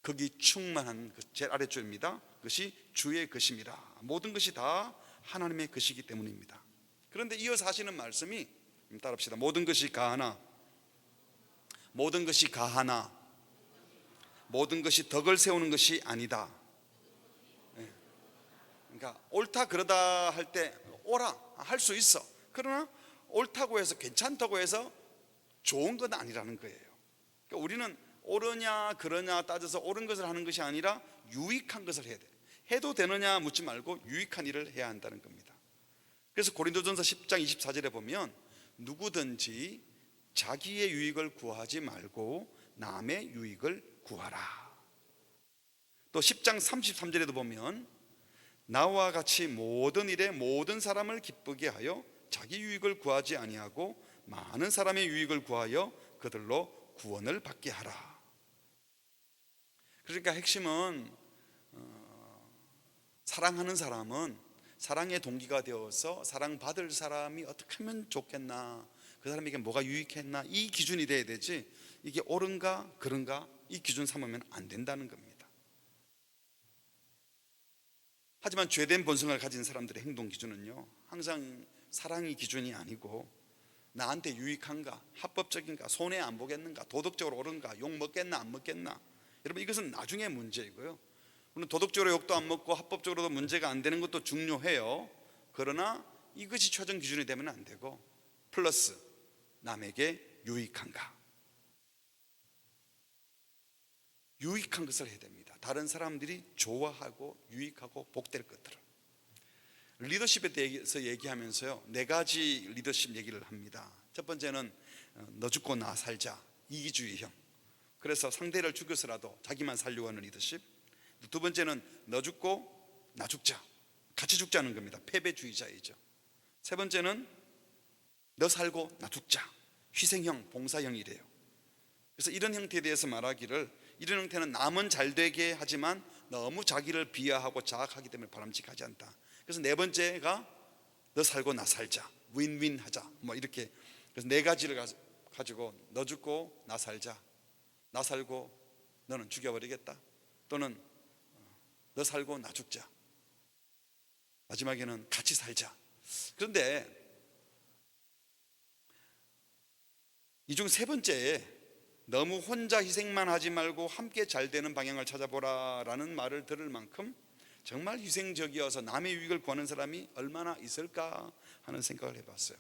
거기 충만한 제일 아래줄입니다. 그것이 주의 것임이라. 모든 것이 다 하나님의 것이기 때문입니다. 그런데 이어서 하시는 말씀이, 따라합시다. 모든 것이 가하나, 모든 것이 가하나, 모든 것이 덕을 세우는 것이 아니다. 그러니까 옳다 그러다 할 때 오라 할 수 있어. 그러나 옳다고 해서, 괜찮다고 해서 좋은 건 아니라는 거예요. 그러니까 우리는 옳으냐 그러냐 따져서 옳은 것을 하는 것이 아니라 유익한 것을 해야 돼. 해도 되느냐 묻지 말고 유익한 일을 해야 한다는 겁니다. 그래서 고린도전서 10장 24절에 보면, 누구든지 자기의 유익을 구하지 말고 남의 유익을 구하라. 또 10장 33절에도 보면, 나와 같이 모든 일에 모든 사람을 기쁘게 하여 자기 유익을 구하지 아니하고 많은 사람의 유익을 구하여 그들로 구원을 받게 하라. 그러니까 핵심은 사랑하는 사람은 사랑의 동기가 되어서 사랑받을 사람이 어떻게 하면 좋겠나, 그 사람에게 뭐가 유익했나, 이 기준이 돼야 되지, 이게 옳은가 그런가 이 기준 삼으면 안 된다는 겁니다. 하지만 죄된 본성을 가진 사람들의 행동 기준은요, 항상 사랑이 기준이 아니고 나한테 유익한가, 합법적인가, 손해 안 보겠는가, 도덕적으로 옳은가, 욕 먹겠나 안 먹겠나, 여러분 이것은 나중에 문제이고요. 물론 도덕적으로 욕도 안 먹고 합법적으로도 문제가 안 되는 것도 중요해요. 그러나 이것이 최종 기준이 되면 안 되고, 플러스 남에게 유익한가, 유익한 것을 해야 됩니다. 다른 사람들이 좋아하고 유익하고 복될 것들을. 리더십에 대해서 얘기하면서요, 4가지 리더십 얘기를 합니다. 첫 번째는 너 죽고 나 살자, 이기주의형. 그래서 상대를 죽여서라도 자기만 살려고 하는 리더십. 두 번째는 너 죽고 나 죽자, 같이 죽자는 겁니다. 패배주의자이죠. 세 번째는 너 살고 나 죽자, 희생형, 봉사형이래요. 그래서 이런 형태에 대해서 말하기를, 이런 형태는 남은 잘되게 하지만 너무 자기를 비하하고 자학하기 때문에 바람직하지 않다. 그래서 네 번째가 너 살고 나 살자, 윈윈 하자, 이렇게. 그래서 4가지를 가지고 너 죽고 나 살자, 나 살고 너는 죽여버리겠다, 또는 너 살고 나 죽자, 마지막에는 같이 살자. 그런데 이 중 3번째에 너무 혼자 희생만 하지 말고 함께 잘 되는 방향을 찾아보라 라는 말을 들을 만큼 정말 희생적이어서 남의 유익을 구하는 사람이 얼마나 있을까 하는 생각을 해봤어요.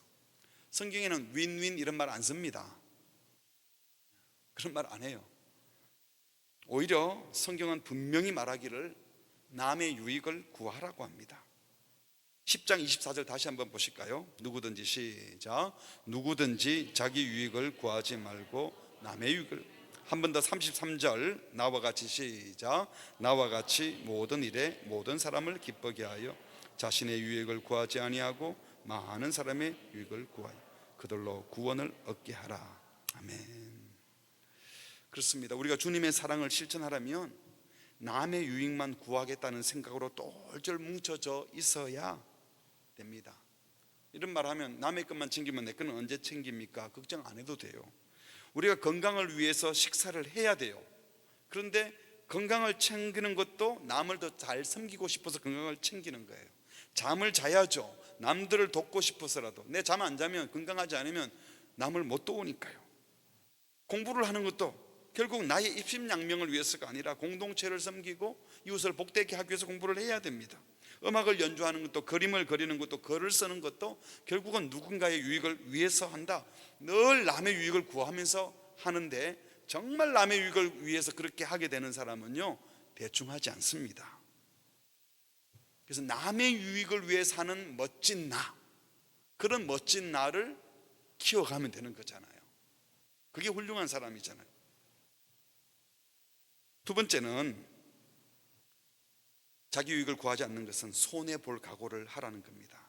성경에는 윈윈 이런 말 안 씁니다. 그런 말 안 해요. 오히려 성경은 분명히 말하기를 남의 유익을 구하라고 합니다. 10장 24절 다시 한번 보실까요? 누구든지 시작. 누구든지 자기 유익을 구하지 말고 남의 유익을. 한 번 더 33절 나와 같이 시작. 나와 같이 모든 일에 모든 사람을 기쁘게 하여 자신의 유익을 구하지 아니하고 많은 사람의 유익을 구하여 그들로 구원을 얻게 하라. 아멘. 그렇습니다. 우리가 주님의 사랑을 실천하려면 남의 유익만 구하겠다는 생각으로 똘똘 뭉쳐져 있어야 됩니다. 이런 말 하면 남의 것만 챙기면 내 것은 언제 챙깁니까? 걱정 안 해도 돼요. 우리가 건강을 위해서 식사를 해야 돼요. 그런데 건강을 챙기는 것도 남을 더 잘 섬기고 싶어서 건강을 챙기는 거예요. 잠을 자야죠. 남들을 돕고 싶어서라도. 내 잠 안 자면, 건강하지 않으면 남을 못 도우니까요. 공부를 하는 것도 결국 나의 입심양명을 위해서가 아니라 공동체를 섬기고 이웃을 복되게 하기 위해서 공부를 해야 됩니다. 음악을 연주하는 것도, 그림을 그리는 것도, 글을 쓰는 것도 결국은 누군가의 유익을 위해서 한다. 늘 남의 유익을 구하면서 하는데, 정말 남의 유익을 위해서 그렇게 하게 되는 사람은요, 대충 하지 않습니다. 그래서 남의 유익을 위해 사는 멋진 나, 그런 멋진 나를 키워가면 되는 거잖아요. 그게 훌륭한 사람이잖아요. 두 번째는 자기 유익을 구하지 않는 것은 손해볼 각오를 하라는 겁니다.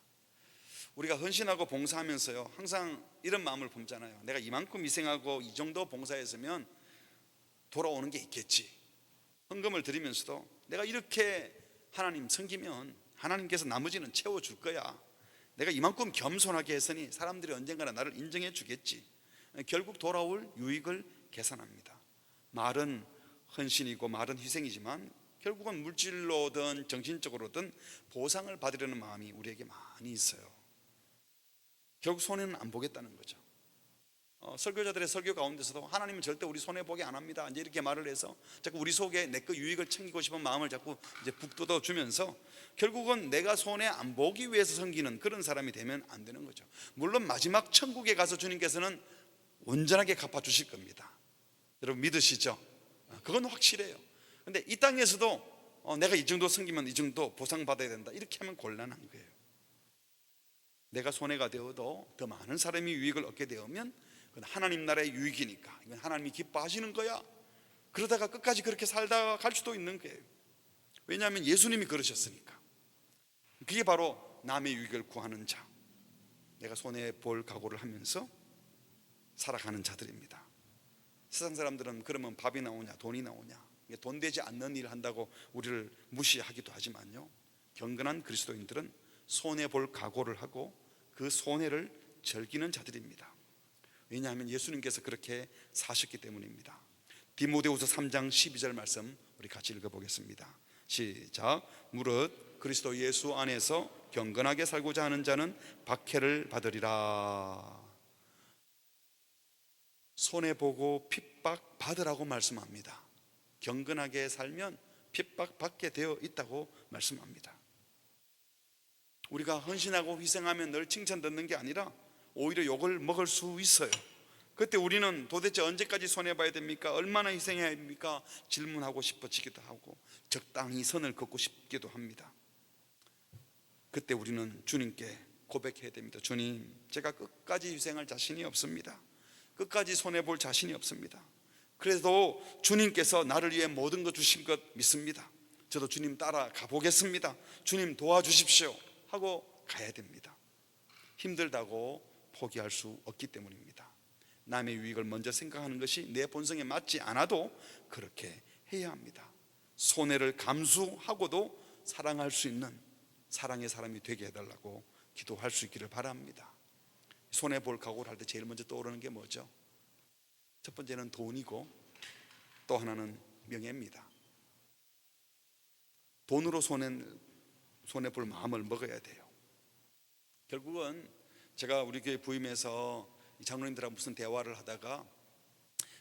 우리가 헌신하고 봉사하면서요, 항상 이런 마음을 품잖아요. 내가 이만큼 희생하고 이 정도 봉사했으면 돌아오는 게 있겠지. 헌금을 드리면서도 내가 이렇게 하나님 섬기면 하나님께서 나머지는 채워줄 거야. 내가 이만큼 겸손하게 했으니 사람들이 언젠가는 나를 인정해 주겠지. 결국 돌아올 유익을 계산합니다. 말은 헌신이고 말은 희생이지만 결국은 물질로든 정신적으로든 보상을 받으려는 마음이 우리에게 많이 있어요. 결국 손해는 안 보겠다는 거죠. 설교자들의 설교 가운데서도 하나님은 절대 우리 손해보게 안 합니다, 이제 이렇게 말을 해서 자꾸 우리 속에 내 거 유익을 챙기고 싶은 마음을 자꾸 이제 북돋워 주면서 결국은 내가 손해 안 보기 위해서 섬기는 그런 사람이 되면 안 되는 거죠. 물론 마지막 천국에 가서 주님께서는 온전하게 갚아주실 겁니다. 여러분 믿으시죠? 그건 확실해요. 근데 이 땅에서도 내가 이 정도 섬기면 이 정도 보상받아야 된다, 이렇게 하면 곤란한 거예요. 내가 손해가 되어도 더 많은 사람이 유익을 얻게 되면 그건 하나님 나라의 유익이니까 이건 하나님이 기뻐하시는 거야. 그러다가 끝까지 그렇게 살다가 갈 수도 있는 거예요. 왜냐하면 예수님이 그러셨으니까. 그게 바로 남의 유익을 구하는 자, 내가 손해볼 각오를 하면서 살아가는 자들입니다. 세상 사람들은 그러면 밥이 나오냐 돈이 나오냐, 돈 되지 않는 일을 한다고 우리를 무시하기도 하지만요, 경건한 그리스도인들은 손해볼 각오를 하고 그 손해를 즐기는 자들입니다. 왜냐하면 예수님께서 그렇게 사셨기 때문입니다. 디모데후서 3장 12절 말씀 우리 같이 읽어보겠습니다. 시작. 무릇 그리스도 예수 안에서 경건하게 살고자 하는 자는 박해를 받으리라. 손해보고 핍박 받으라고 말씀합니다. 경건하게 살면 핍박 받게 되어 있다고 말씀합니다. 우리가 헌신하고 희생하면 늘 칭찬 듣는 게 아니라 오히려 욕을 먹을 수 있어요. 그때 우리는 도대체 언제까지 손해봐야 됩니까? 얼마나 희생해야 됩니까? 질문하고 싶어지기도 하고 적당히 선을 긋고 싶기도 합니다. 그때 우리는 주님께 고백해야 됩니다. 주님, 제가 끝까지 희생할 자신이 없습니다. 끝까지 손해볼 자신이 없습니다. 그래도 주님께서 나를 위해 모든 것 주신 것 믿습니다. 저도 주님 따라 가보겠습니다. 주님 도와주십시오 하고 가야 됩니다. 힘들다고 포기할 수 없기 때문입니다. 남의 유익을 먼저 생각하는 것이 내 본성에 맞지 않아도 그렇게 해야 합니다. 손해를 감수하고도 사랑할 수 있는 사랑의 사람이 되게 해달라고 기도할 수 있기를 바랍니다. 손해볼 각오를 할 때 제일 먼저 떠오르는 게 뭐죠? 첫 번째는 돈이고 또 하나는 명예입니다. 돈으로 손해볼 마음을 먹어야 돼요. 결국은 제가 우리 교회 부임해서 장로님들하고 무슨 대화를 하다가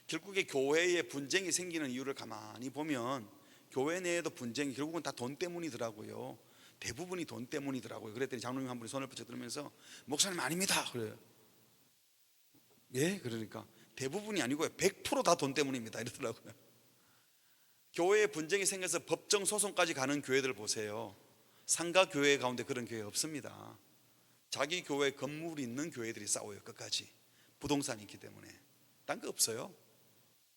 결국에 교회에 분쟁이 생기는 이유를 가만히 보면 교회 내에도 분쟁이 결국은 다 돈 때문이더라고요. 대부분이 돈 때문이더라고요. 그랬더니 장로님 한 분이 손을 뻗쳐 들으면서 목사님 아닙니다 그래요. 예? 그러니까 대부분이 아니고요, 100% 다 돈 때문입니다 이러더라고요. 교회에 분쟁이 생겨서 법정 소송까지 가는 교회들 보세요. 상가 교회 가운데 그런 교회 없습니다. 자기 교회 건물이 있는 교회들이 싸워요. 끝까지. 부동산이 있기 때문에. 딴 거 없어요.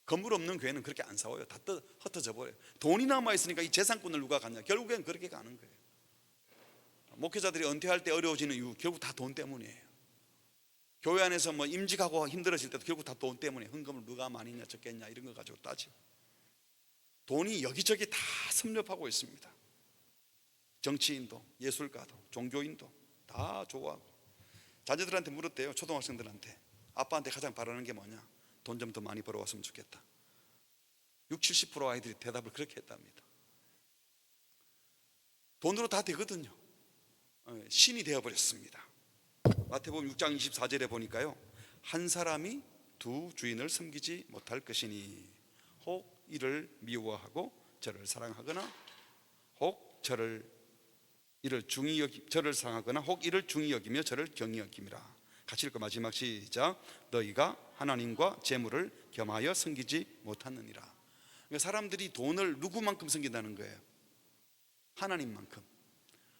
건물 없는 교회는 그렇게 안 싸워요. 다 흩어져 버려요. 돈이 남아 있으니까 이 재산권을 누가 갖냐. 결국엔 그렇게 가는 거예요. 목회자들이 은퇴할 때 어려워지는 이유 결국 다 돈 때문이에요. 교회 안에서 뭐 임직하고 힘들어질 때도 결국 다 돈 때문에, 헌금을 누가 많이 냐 적겠냐 이런 거 가지고 따지고, 돈이 여기저기 다 섭렵하고 있습니다. 정치인도, 예술가도, 종교인도 다 좋아하고. 자녀들한테 물었대요. 초등학생들한테. 아빠한테 가장 바라는 게 뭐냐? 돈 좀 더 많이 벌어왔으면 좋겠다. 60, 70% 아이들이 대답을 그렇게 했답니다. 돈으로 다 되거든요. 신이 되어버렸습니다. 마태복음 6장 24절에 보니까요, 한 사람이 두 주인을 섬기지 못할 것이니 혹 이를 미워하고 저를 사랑하거나 혹 저를 사랑하거나 혹 이를 중히 여기며 저를 경히 여김이라. 같이 읽고 마지막 시작. 너희가 하나님과 재물을 겸하여 섬기지 못하느니라. 그러니까 사람들이 돈을 누구만큼 섬긴다는 거예요? 하나님만큼.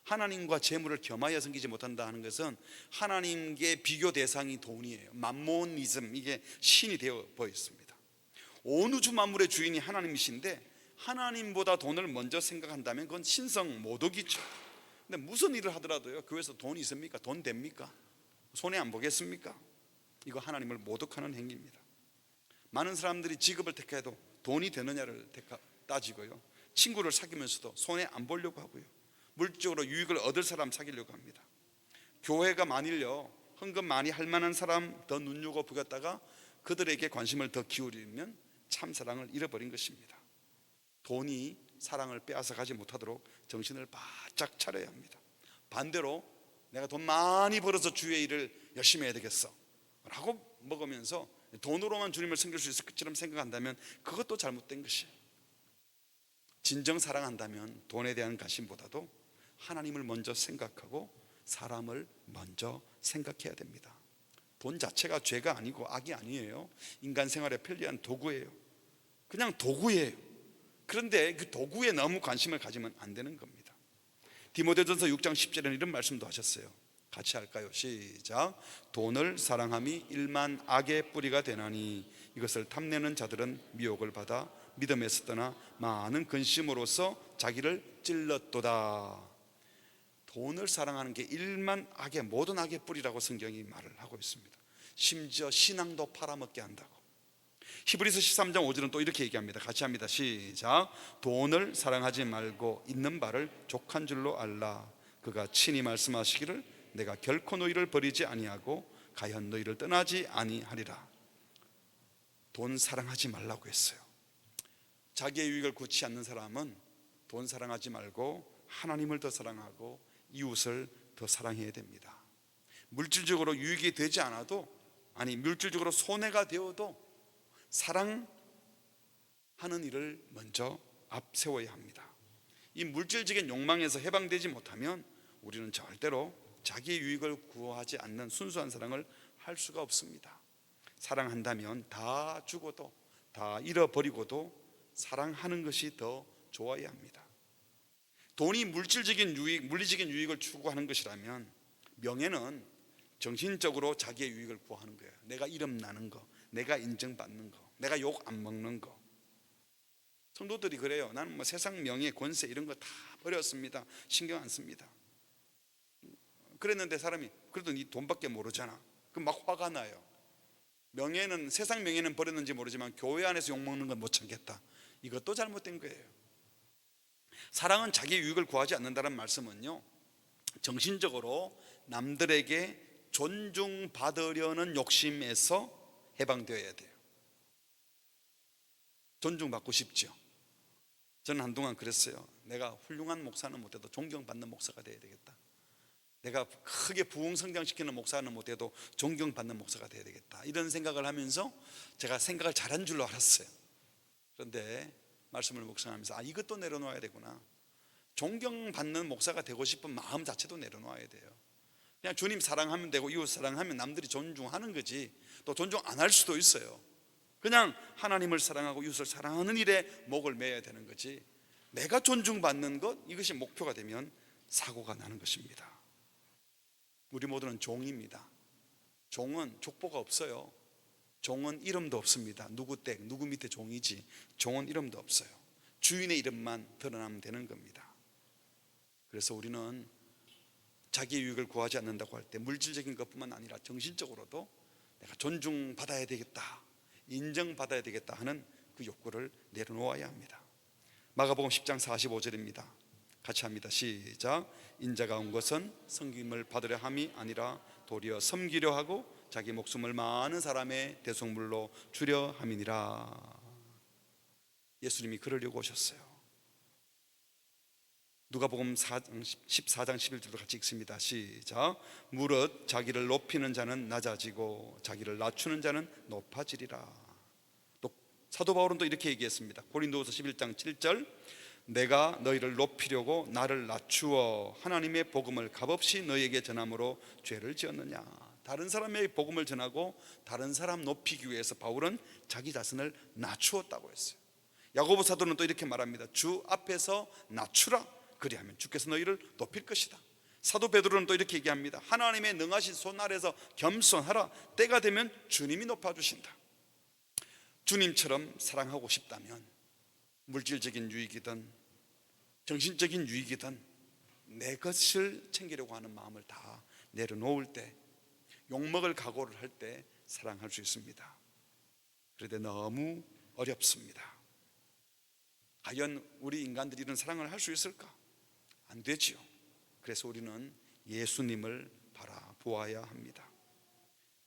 하나님과 재물을 겸하여 섬기지 못한다 하는 것은 하나님께 비교 대상이 돈이에요. 맘모니즘, 이게 신이 되어 보였습니다. 온 우주 만물의 주인이 하나님이신데 하나님보다 돈을 먼저 생각한다면 그건 신성 모독이죠. 근데 무슨 일을 하더라도요, 교회에서 돈이 있습니까? 돈 됩니까? 손해 안 보겠습니까? 이거 하나님을 모독하는 행위입니다. 많은 사람들이 직업을 택해도 돈이 되느냐를 따지고요, 친구를 사귀면서도 손해 안 보려고 하고요, 물질적으로 유익을 얻을 사람 사귀려고 합니다. 교회가 만일요 헌금 많이 할 만한 사람 더 눈여겨보겠다가 그들에게 관심을 더 기울이면 참 사랑을 잃어버린 것입니다. 돈이 사랑을 빼앗아 가지 못하도록 정신을 바짝 차려야 합니다. 반대로 내가 돈 많이 벌어서 주의 일을 열심히 해야 되겠어 라고 먹으면서 돈으로만 주님을 섬길 수 있을 것처럼 생각한다면 그것도 잘못된 것이에요. 진정 사랑한다면 돈에 대한 관심보다도 하나님을 먼저 생각하고 사람을 먼저 생각해야 됩니다. 돈 자체가 죄가 아니고 악이 아니에요. 인간 생활에 편리한 도구예요. 그냥 도구예요. 그런데 그 도구에 너무 관심을 가지면 안 되는 겁니다. 디모데전서 6장 10절에는 이런 말씀도 하셨어요. 같이 할까요? 시작. 돈을 사랑함이 일만 악의 뿌리가 되나니 이것을 탐내는 자들은 미혹을 받아 믿음에서 떠나 많은 근심으로써 자기를 찔렀도다. 돈을 사랑하는 게 일만 악의, 모든 악의 뿌리라고 성경이 말을 하고 있습니다. 심지어 신앙도 팔아먹게 한다고. 히브리서 13장 5절은 또 이렇게 얘기합니다. 같이 합니다. 시작. 돈을 사랑하지 말고 있는 바를 족한 줄로 알라. 그가 친히 말씀하시기를 내가 결코 너희를 버리지 아니하고 가연 너희를 떠나지 아니하리라. 돈 사랑하지 말라고 했어요. 자기의 유익을 구치 않는 사람은 돈 사랑하지 말고 하나님을 더 사랑하고 이웃을 더 사랑해야 됩니다. 물질적으로 유익이 되지 않아도, 아니 물질적으로 손해가 되어도 사랑하는 일을 먼저 앞세워야 합니다. 이 물질적인 욕망에서 해방되지 못하면 우리는 절대로 자기의 유익을 구하지 않는 순수한 사랑을 할 수가 없습니다. 사랑한다면 다 주고도 다 잃어버리고도 사랑하는 것이 더 좋아야 합니다. 돈이 물질적인 유익, 물리적인 유익을 추구하는 것이라면 명예는 정신적으로 자기의 유익을 구하는 거예요. 내가 이름 나는 거, 내가 인정받는 거, 내가 욕 안 먹는 거. 성도들이 그래요. 나는 뭐 세상 명예, 권세 이런 거 다 버렸습니다. 신경 안 씁니다. 그랬는데 사람이 그래도 네 돈밖에 모르잖아. 그럼 막 화가 나요. 명예는, 세상 명예는 버렸는지 모르지만 교회 안에서 욕 먹는 건 못 참겠다. 이것도 잘못된 거예요. 사랑은 자기의 유익을 구하지 않는다는 말씀은요, 정신적으로 남들에게 존중받으려는 욕심에서 해방되어야 돼요. 존중받고 싶죠. 저는 한동안 그랬어요. 내가 훌륭한 목사는 못해도 존경받는 목사가 돼야 되겠다. 내가 크게 부흥 성장시키는 목사는 못해도 존경받는 목사가 돼야 되겠다. 이런 생각을 하면서 제가 생각을 잘한 줄로 알았어요. 그런데 말씀을 묵상하면서 이것도 내려놓아야 되구나. 존경받는 목사가 되고 싶은 마음 자체도 내려놓아야 돼요. 그냥 주님 사랑하면 되고 이웃 사랑하면 남들이 존중하는 거지. 또 존중 안 할 수도 있어요. 그냥 하나님을 사랑하고 이웃을 사랑하는 일에 목을 매야 되는 거지, 내가 존중받는 것, 이것이 목표가 되면 사고가 나는 것입니다. 우리 모두는 종입니다. 종은 족보가 없어요. 종은 이름도 없습니다. 누구 댁 누구 밑에 종이지, 종은 이름도 없어요. 주인의 이름만 드러나면 되는 겁니다. 그래서 우리는 자기 유익을 구하지 않는다고 할 때 물질적인 것뿐만 아니라 정신적으로도 내가 존중받아야 되겠다, 인정받아야 되겠다 하는 그 욕구를 내려놓아야 합니다. 마가복음 10장 45절입니다. 같이 합니다. 시작. 인자가 온 것은 섬김을 받으려 함이 아니라 도리어 섬기려 하고 자기 목숨을 많은 사람의 대속물로 주려 함이니라. 예수님이 그러려고 오셨어요. 누가복음 14장 11절도 같이 읽습니다. 시작. 무릇 자기를 높이는 자는 낮아지고 자기를 낮추는 자는 높아지리라. 또 사도 바울은 또 이렇게 얘기했습니다. 고린도후서 11장 7절. 내가 너희를 높이려고 나를 낮추어 하나님의 복음을 값없이 너희에게 전함으로 죄를 지었느냐. 다른 사람의 복음을 전하고 다른 사람 높이기 위해서 바울은 자기 자신을 낮추었다고 했어요. 야고보 사도는 또 이렇게 말합니다. 주 앞에서 낮추라, 그리하면 주께서 너희를 높일 것이다. 사도 베드로는 또 이렇게 얘기합니다. 하나님의 능하신 손 아래서 겸손하라, 때가 되면 주님이 높아주신다. 주님처럼 사랑하고 싶다면 물질적인 유익이든 정신적인 유익이든 내 것을 챙기려고 하는 마음을 다 내려놓을 때, 욕먹을 각오를 할 때 사랑할 수 있습니다. 그런데 너무 어렵습니다. 과연 우리 인간들이 이런 사랑을 할 수 있을까? 안 되지요. 그래서 우리는 예수님을 바라보아야 합니다.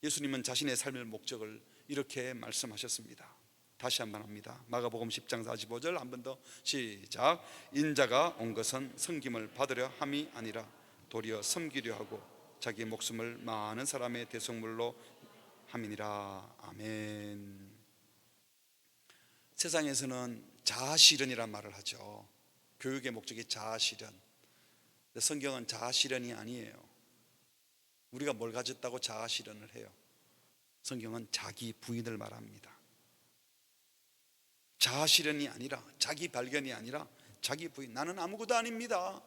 예수님은 자신의 삶의 목적을 이렇게 말씀하셨습니다. 다시 한번 합니다. 마가복음 10장 45절 한 번 더 시작. 인자가 온 것은 섬김을 받으려 함이 아니라 도리어 섬기려 하고 자기 목숨을 많은 사람의 대속물로 함이니라. 아멘. 세상에서는 자아실현이란 말을 하죠. 교육의 목적이 자아실현. 성경은 자아실현이 아니에요. 우리가 뭘 가졌다고 자아실현을 해요? 성경은 자기 부인을 말합니다. 자아실현이 아니라, 자기 발견이 아니라 자기 부인. 나는 아무것도 아닙니다.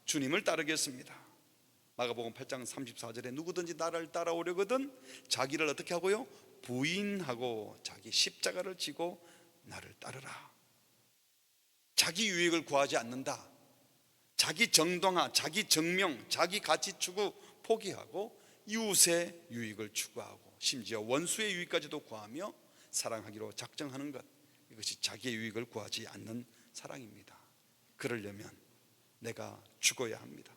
주님을 따르겠습니다. 마가복음 8장 34절에 누구든지 나를 따라오려거든 자기를 어떻게 하고요? 부인하고 자기 십자가를 지고 나를 따르라. 자기 유익을 구하지 않는다. 자기 정당화, 자기 정명, 자기 가치 추구 포기하고 이웃의 유익을 추구하고 심지어 원수의 유익까지도 구하며 사랑하기로 작정하는 것, 이것이 자기의 유익을 구하지 않는 사랑입니다. 그러려면 내가 죽어야 합니다.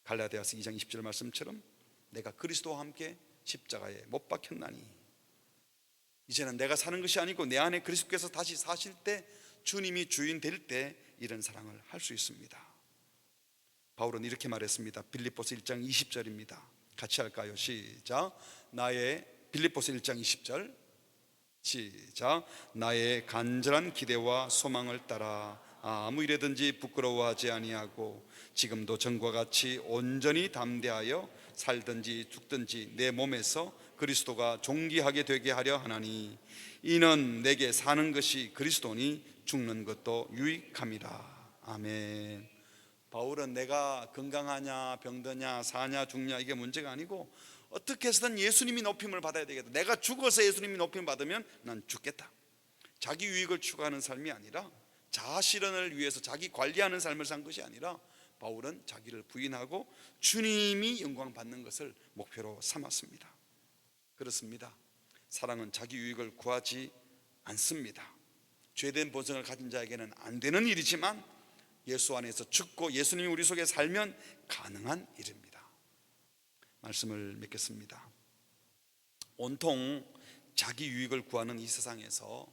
갈라디아서 2장 20절 말씀처럼 내가 그리스도와 함께 십자가에 못 박혔나니, 이제는 내가 사는 것이 아니고 내 안에 그리스도께서 다시 사실 때, 주님이 주인 될 때 이런 사랑을 할 수 있습니다. 바울은 이렇게 말했습니다. 빌립보서 1장 20절입니다. 같이 할까요? 시작. 빌립보서 1장 20절 시작. 나의 간절한 기대와 소망을 따라 아무 일에든지 부끄러워하지 아니하고 지금도 전과 같이 온전히 담대하여 살든지 죽든지 내 몸에서 그리스도가 존귀하게 되게 하려 하나니, 이는 내게 사는 것이 그리스도니 죽는 것도 유익함이라. 아멘. 바울은 내가 건강하냐 병드냐 사냐 죽냐 이게 문제가 아니고, 어떻게 해서든 예수님이 높임을 받아야 되겠다. 내가 죽어서 예수님이 높임을 받으면 난 죽겠다. 자기 유익을 추구하는 삶이 아니라, 자아 실현을 위해서 자기 관리하는 삶을 산 것이 아니라, 바울은 자기를 부인하고 주님이 영광 받는 것을 목표로 삼았습니다. 그렇습니다. 사랑은 자기 유익을 구하지 않습니다. 죄된 본성을 가진 자에게는 안 되는 일이지만 예수 안에서 죽고 예수님이 우리 속에 살면 가능한 일입니다. 말씀을 맺겠습니다. 온통 자기 유익을 구하는 이 세상에서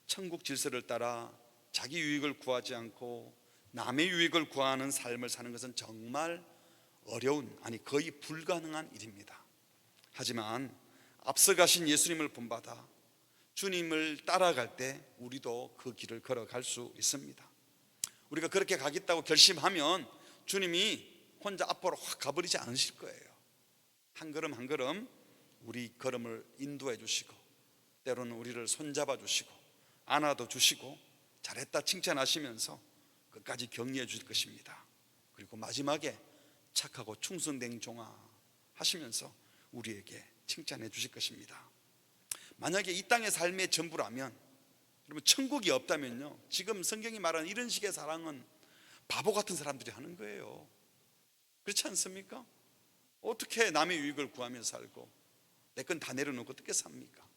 천국 질서를 따라 자기 유익을 구하지 않고 남의 유익을 구하는 삶을 사는 것은 정말 어려운, 아니 거의 불가능한 일입니다. 하지만 앞서가신 예수님을 본받아 주님을 따라갈 때 우리도 그 길을 걸어갈 수 있습니다. 우리가 그렇게 가겠다고 결심하면 주님이 혼자 앞으로 확 가버리지 않으실 거예요. 한 걸음 한 걸음 우리 걸음을 인도해 주시고 때로는 우리를 손잡아 주시고 안아도 주시고 잘했다 칭찬하시면서 끝까지 격려해 주실 것입니다. 그리고 마지막에 착하고 충성된 종아 하시면서 우리에게 칭찬해 주실 것입니다. 만약에 이 땅의 삶의 전부라면, 여러분 천국이 없다면요, 지금 성경이 말하는 이런 식의 사랑은 바보 같은 사람들이 하는 거예요. 그렇지 않습니까? 어떻게 남의 유익을 구하며 살고 내 건 다 내려놓고 어떻게 삽니까?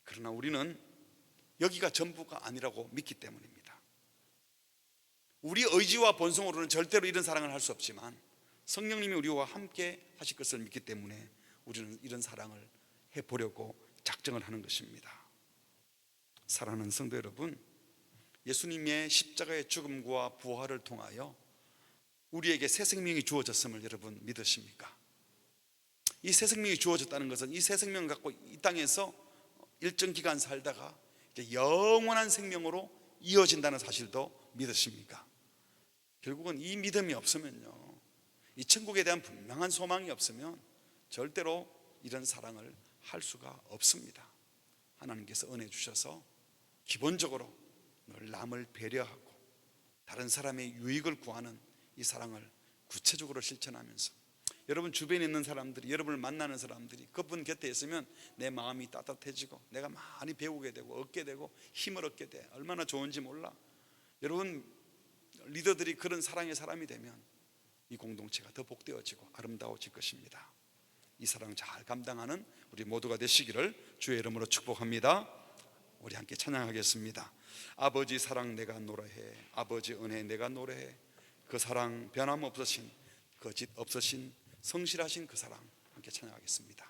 그러나 우리는 여기가 전부가 아니라고 믿기 때문입니다. 우리 의지와 본성으로는 절대로 이런 사랑을 할 수 없지만 성령님이 우리와 함께 하실 것을 믿기 때문에 우리는 이런 사랑을 해보려고 작정을 하는 것입니다. 사랑하는 성도 여러분, 예수님의 십자가의 죽음과 부활을 통하여 우리에게 새 생명이 주어졌음을 여러분 믿으십니까? 이 새 생명이 주어졌다는 것은 이 새 생명을 갖고 이 땅에서 일정 기간 살다가 이제 영원한 생명으로 이어진다는 사실도 믿으십니까? 결국은 이 믿음이 없으면요, 이 천국에 대한 분명한 소망이 없으면 절대로 이런 사랑을 할 수가 없습니다. 하나님께서 은혜 주셔서 기본적으로 늘 남을 배려하고 다른 사람의 유익을 구하는 이 사랑을 구체적으로 실천하면서 여러분 주변에 있는 사람들이, 여러분을 만나는 사람들이 그분 곁에 있으면 내 마음이 따뜻해지고 내가 많이 배우게 되고 얻게 되고 힘을 얻게 돼. 얼마나 좋은지 몰라. 여러분 리더들이 그런 사랑의 사람이 되면 이 공동체가 더 복되어지고 아름다워질 것입니다. 이 사랑 잘 감당하는 우리 모두가 되시기를 주의 이름으로 축복합니다. 우리 함께 찬양하겠습니다. 아버지 사랑 내가 노래해, 아버지 은혜 내가 노래해. 그 사랑 변함없으신, 거짓 없으신, 성실하신 그 사랑 함께 찬양하겠습니다.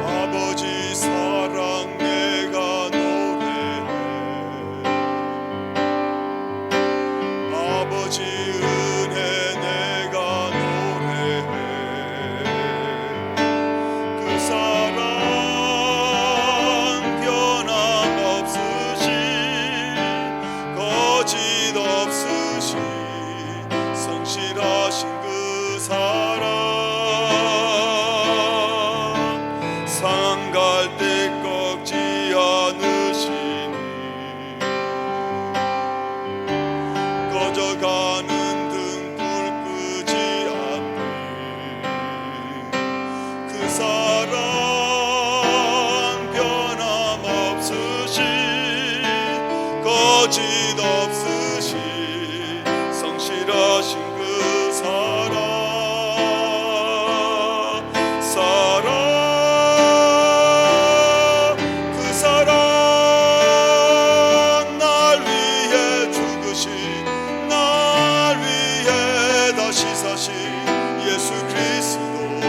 아버지 사랑 내가 노래해, 아버지 은혜 내가 노래해. 그 사랑 변함없으신, 거짓 없으신, 성실하신 그 사랑, 상한 갈대 꺾지 않으시니, 꺼져가는 등불 끄지 않니. 그 사랑 변함없으신, 거짓 없으신, 성실하신 그 사랑, 그 사랑 날 위해 죽으신, 날 위해 다시 사신 예수 그리스도,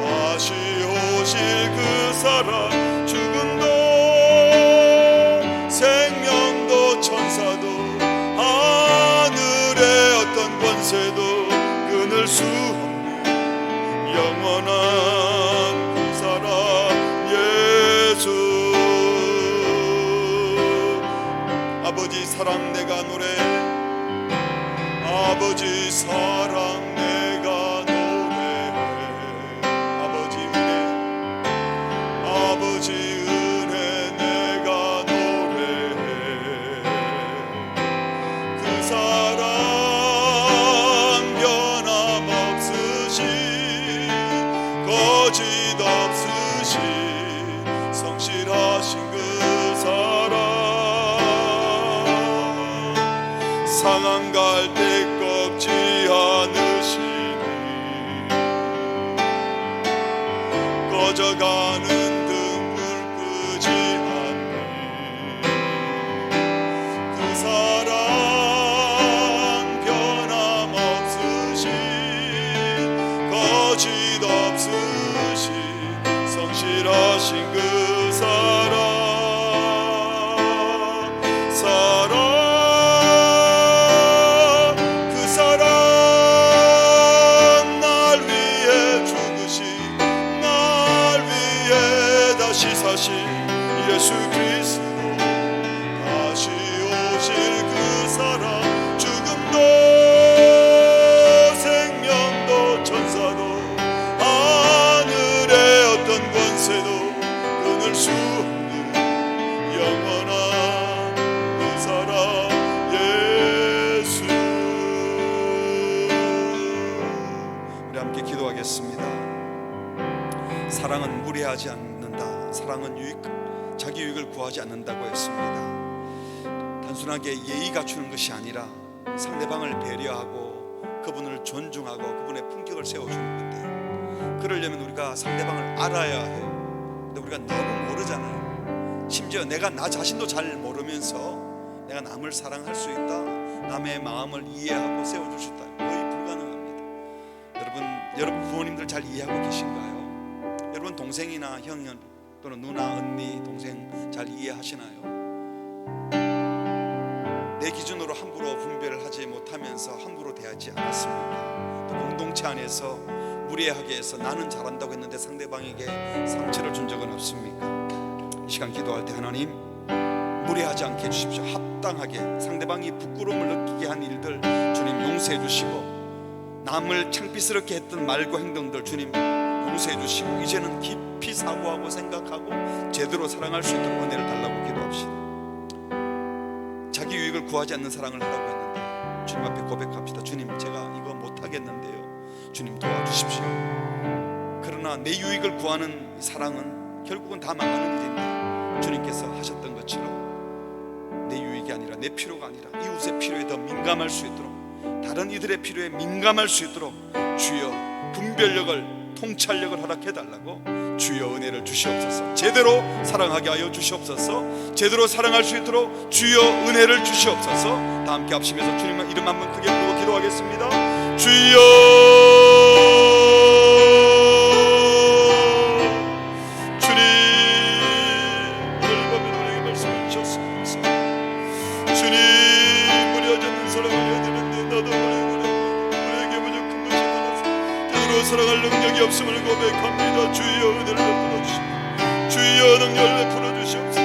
다시 오실 그 사랑, 죽음도 생명도 천사도 하늘의 어떤 권세도 끊을 수 없는 영원한 그 사랑 예수. 아버지 사랑 내가 노래해, 아버지 사랑 내가 노래해. 아버지 은혜, 아버지 은혜 내가 노래해. 그 사랑 변함없으신, 거짓 없으신, 성실하신 그 사랑, 상한 갈대 꺾지 않으시니, 꺼져가는 등불 끄지 않니. 그 사랑 변함없으신, 거짓 없으신, 성실하신 그 사랑, 그 사랑 날 위해 죽으신, 날 위해 다시 사신 예수 그리스도, 사랑은 무례하지 않는다. 사랑은 자기 유익을 구하지 않는다고 했습니다. 단순하게 예의 갖추는 것이 아니라 상대방을 배려하고 그분을 존중하고 그분의 품격을 세워주는 건데, 그러려면 우리가 상대방을 알아야 해요. 근데 우리가 너무 모르잖아요. 심지어 내가 나 자신도 잘 모르면서 내가 남을 사랑할 수 있다, 남의 마음을 이해하고 세워줄 수 있다, 거의 불가능합니다. 여러분 부모님들 잘 이해하고 계신가요? 여러분 동생이나 형 또는 누나, 언니, 동생 잘 이해하시나요? 내 기준으로 함부로 분별을 하지 못하면서 함부로 대하지 않았습니까? 또 공동체 안에서 무례하게 해서 나는 잘한다고 했는데 상대방에게 상처를 준 적은 없습니까? 이 시간 기도할 때 하나님, 무례하지 않게 해주십시오. 합당하게 상대방이 부끄러움을 느끼게 한 일들 주님 용서해 주시고, 남을 창피스럽게 했던 말과 행동들 주님 용서해 주시고, 이제는 깊이 사고하고 생각하고 제대로 사랑할 수 있도록 은혜를 달라고 기도합시다. 자기 유익을 구하지 않는 사랑을 하라고 했는데 주님 앞에 고백합시다. 주님, 제가 이거 못하겠는데요, 주님 도와주십시오. 그러나 내 유익을 구하는 사랑은 결국은 다 망하는 일인데, 주님께서 하셨던 것처럼 내 유익이 아니라, 내 필요가 아니라 이웃의 필요에 더 민감할 수 있도록, 다른 이들의 필요에 민감할 수 있도록 주여 분별력을, 통찰력을 허락해달라고 주여 은혜를 주시옵소서. 제대로 사랑하게 하여 주시옵소서. 제대로 사랑할 수 있도록 주여 은혜를 주시옵소서. 다 함께 합심해서 주님 이름 한번 크게 부르고 기도하겠습니다. 주여, 주님 오늘 밤에 우리에게 말씀을 주셨습니다. 주님, 무례하지 사랑을 해야 되는데 나도 우리에게 부족한 것이 많아서 제대로 사랑할 능력이 없음을 고백합니다. 주여 은혜를 베풀어 주시옵소서. 주여 능력을 베풀어 주시옵소서.